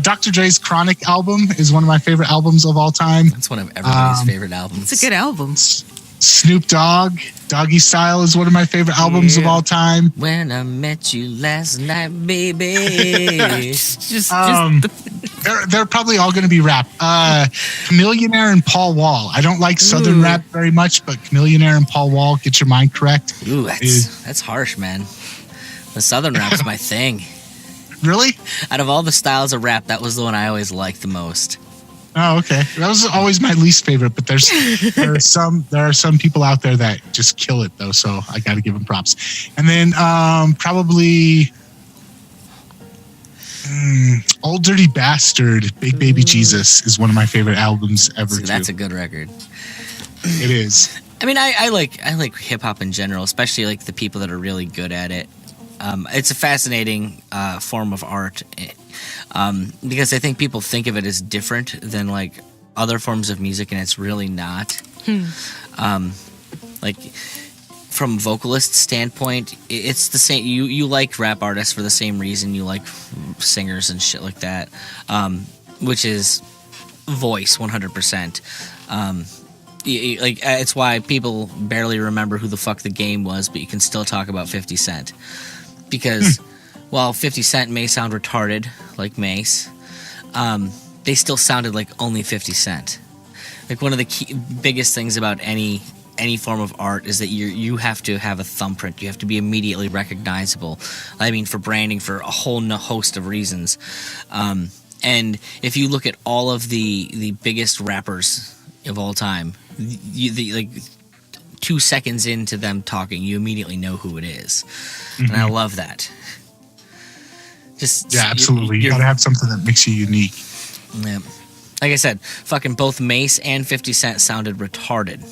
Speaker 5: Dr. Dre's Chronic album is one of my favorite albums of all time.
Speaker 1: That's one of everybody's favorite albums.
Speaker 2: It's a good album.
Speaker 5: Snoop Dogg, Doggy Style is one of my favorite albums of all time.
Speaker 1: When I met you last night, baby.
Speaker 5: They're probably all going to be rap. Chameleonaire and Paul Wall. I don't like Southern rap very much, but Chameleonaire and Paul Wall, get your mind correct.
Speaker 1: Ooh, that's harsh, man. The Southern rap's my thing.
Speaker 5: Really?
Speaker 1: Out of all the styles of rap, that was the one I always liked the most.
Speaker 5: Oh, okay. That was always my least favorite, but there are some people out there that just kill it though, so I got to give them props. And then probably Old Dirty Bastard, Big Baby Jesus is one of my favorite albums ever.
Speaker 1: So that's a good record.
Speaker 5: It is.
Speaker 1: I mean, I like hip hop in general, especially like the people that are really good at it. It's a fascinating form of art. Because I think people think of it as different than like other forms of music, and it's really not. Like from a vocalist standpoint, it's the same. You like rap artists for the same reason you like singers and shit like that, which is voice 100%. Like it's why people barely remember who the fuck The Game was, but you can still talk about 50 Cent because. While 50 Cent may sound retarded, like Mace, they still sounded like only 50 Cent. Like one of the biggest things about any form of art is that you have to have a thumbprint. You have to be immediately recognizable. I mean, for branding, for a whole host of reasons. And if you look at all of the biggest rappers of all time, like 2 seconds into them talking, you immediately know who it is. And I love that.
Speaker 5: Yeah, absolutely. You gotta have something that makes you unique.
Speaker 1: Yeah. Like I said, fucking both Mace and 50 Cent sounded retarded,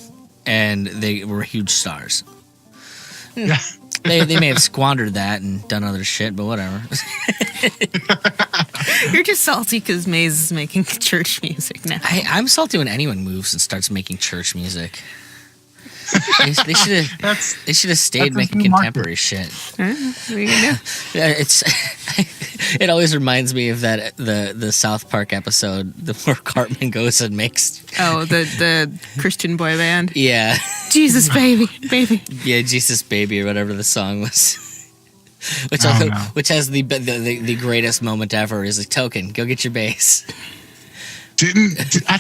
Speaker 1: and they were huge stars.
Speaker 5: Yeah.
Speaker 1: They may have squandered that and done other shit, but whatever.
Speaker 2: You're just salty because Maze is making church music now.
Speaker 1: I'm salty when anyone moves and starts making church music. They should have stayed making contemporary shit. It always reminds me of that the South Park episode where Cartman goes and makes
Speaker 2: the Christian boy band.
Speaker 1: Yeah,
Speaker 2: Jesus baby.
Speaker 1: Yeah, Jesus baby or whatever the song was. Which has the greatest moment ever is like, Token, go get your bass.
Speaker 5: I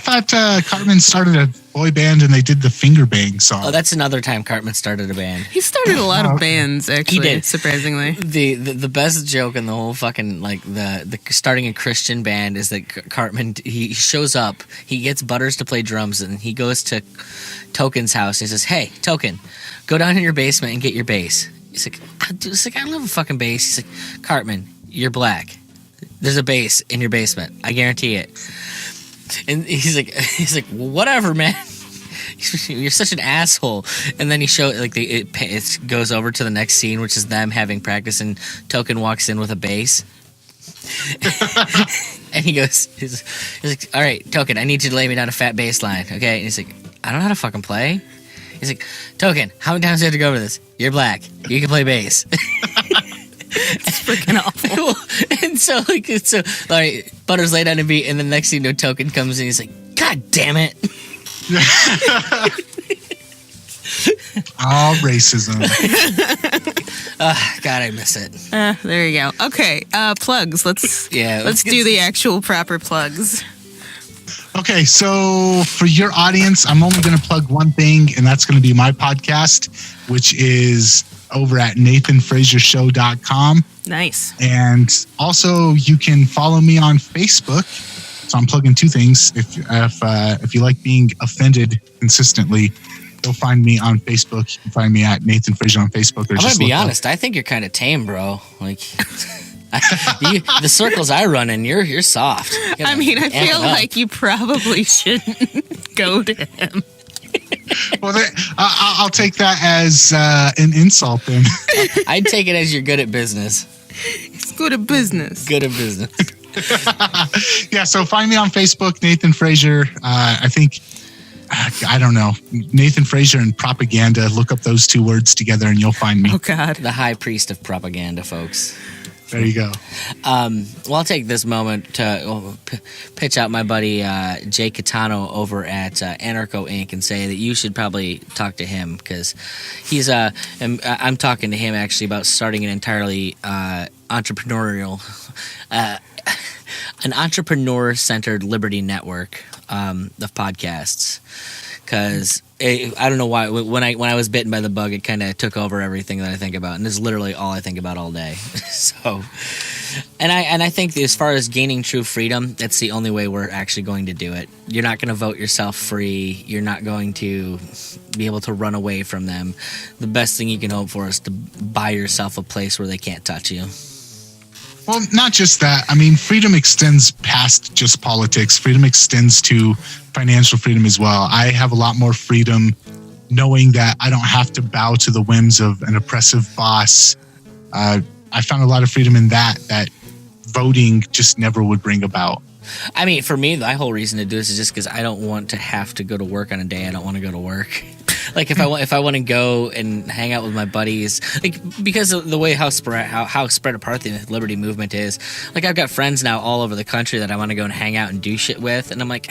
Speaker 5: thought Cartman started a boy band and they did the Finger Bang song.
Speaker 1: Oh, that's another time Cartman started a band.
Speaker 2: He started a lot of bands, actually. He did, surprisingly.
Speaker 1: The best joke in the whole fucking like the starting a Christian band is that Cartman he shows up, he gets Butters to play drums, and he goes to Token's house. And he says, "Hey, Token, go down in your basement and get your bass." He's like, I don't have a fucking bass. He's like, Cartman, you're black. There's a bass in your basement. I guarantee it. And he's like, well, whatever, man. You're such an asshole. And then he it goes over to the next scene, which is them having practice, and Token walks in with a bass. And he's like, all right, Token, I need you to lay me down a fat bass line, okay? And he's like, I don't know how to fucking play. He's like, Token, how many times do you have to go over this? You're black. You can play bass.
Speaker 2: It's freaking awful.
Speaker 1: And so all right, Butters lay down a beat, and the next thing you know, Token comes in, he's like, God damn it.
Speaker 5: Oh, racism.
Speaker 1: God, I miss it.
Speaker 2: There you go. Okay, plugs. Let's do the actual proper plugs.
Speaker 5: Okay, so for your audience, I'm only going to plug one thing, and that's going to be my podcast, which is over at nathanfrasershow.com.
Speaker 2: Nice.
Speaker 5: And also, you can follow me on Facebook. So I'm plugging two things. If you like being offended consistently, you'll find me on Facebook. You can find me at Nathan Frazier on Facebook. Or
Speaker 1: I'm
Speaker 5: just
Speaker 1: gonna be
Speaker 5: look up-
Speaker 1: honest. I think you're kind of tame, bro. Like the circles I run in, you're soft. You gotta
Speaker 2: I mean, I
Speaker 1: amp it
Speaker 2: feel
Speaker 1: up.
Speaker 2: like you probably shouldn't go to him.
Speaker 5: Well, I'll take that as an insult then.
Speaker 1: I'd take it as you're good at business.
Speaker 2: He's good at business.
Speaker 1: Good at business.
Speaker 5: Yeah, so find me on Facebook, Nathan Frazier. I think, I don't know, Nathan Frazier and propaganda. Look up those two words together and you'll find me.
Speaker 2: Oh, God.
Speaker 1: The high priest of propaganda, folks.
Speaker 5: There you go.
Speaker 1: Well, I'll take this moment to pitch out my buddy Jay Catano over at Anarcho Inc. and say that you should probably talk to him because he's I'm talking to him actually about starting an entirely entrepreneurial, an entrepreneur-centered Liberty network of podcasts. Because I don't know why when I was bitten by the bug, it kind of took over everything that I think about, and it's literally all I think about all day. So, and I think as far as gaining true freedom, that's the only way we're actually going to do it. You're not going to vote yourself free. You're not going to be able to run away from them. The best thing you can hope for is to buy yourself a place where they can't touch you.
Speaker 5: Well, not just that. I mean, freedom extends past just politics. Freedom extends to financial freedom as well. I have a lot more freedom knowing that I don't have to bow to the whims of an oppressive boss. I found a lot of freedom in that voting just never would bring about.
Speaker 1: I mean, for me, the whole reason to do this is just because I don't want to have to go to work on a day I don't want to go to work. Like if I want to go and hang out with my buddies, like because of the way how spread apart the Liberty movement is. Like I've got friends now all over the country that I want to go and hang out and do shit with, and I'm like,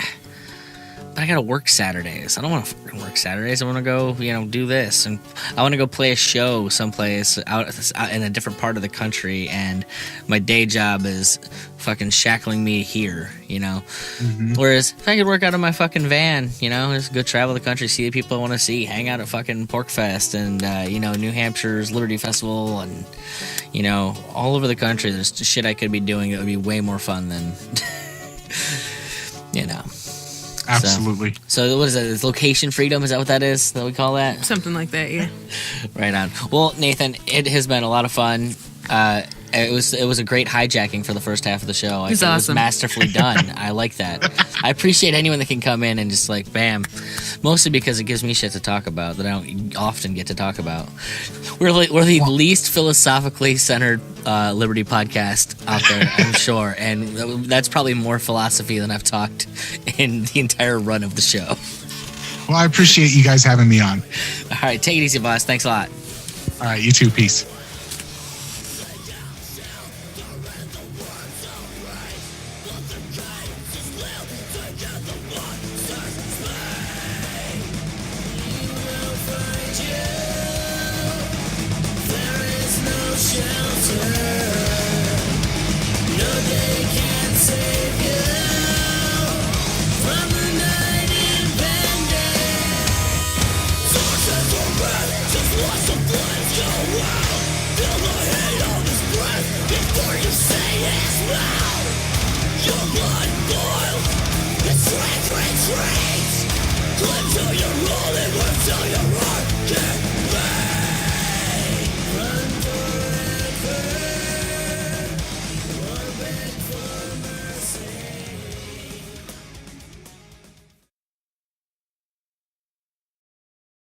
Speaker 1: but I gotta work Saturdays. I don't want to work Saturdays. I want to go, do this, and I want to go play a show someplace out in a different part of the country, and my day job is fucking shackling me here, Mm-hmm. Whereas if I could work out of my fucking van, just go travel the country, see the people I want to see, hang out at fucking Porkfest and New Hampshire's Liberty Festival, and all over the country, there's shit I could be doing that would be way more fun than
Speaker 5: Absolutely.
Speaker 1: So what is that? Is location freedom? Is that what that is? That we call that?
Speaker 2: Something like that, yeah.
Speaker 1: Right on. Well, Nathan, it has been a lot of fun. It was a great hijacking for the first half of the show.
Speaker 2: It was awesome.
Speaker 1: It was masterfully done. I like that. I appreciate anyone that can come in and just like, bam. Mostly because it gives me shit to talk about that I don't often get to talk about. We're the least philosophically centered Liberty podcast out there, I'm sure. And that's probably more philosophy than I've talked in the entire run of the show.
Speaker 5: Well, I appreciate you guys having me on.
Speaker 1: All right, take it easy, boss. Thanks a lot.
Speaker 5: All right, you too. Peace.
Speaker 6: Cling to your rule and work till you're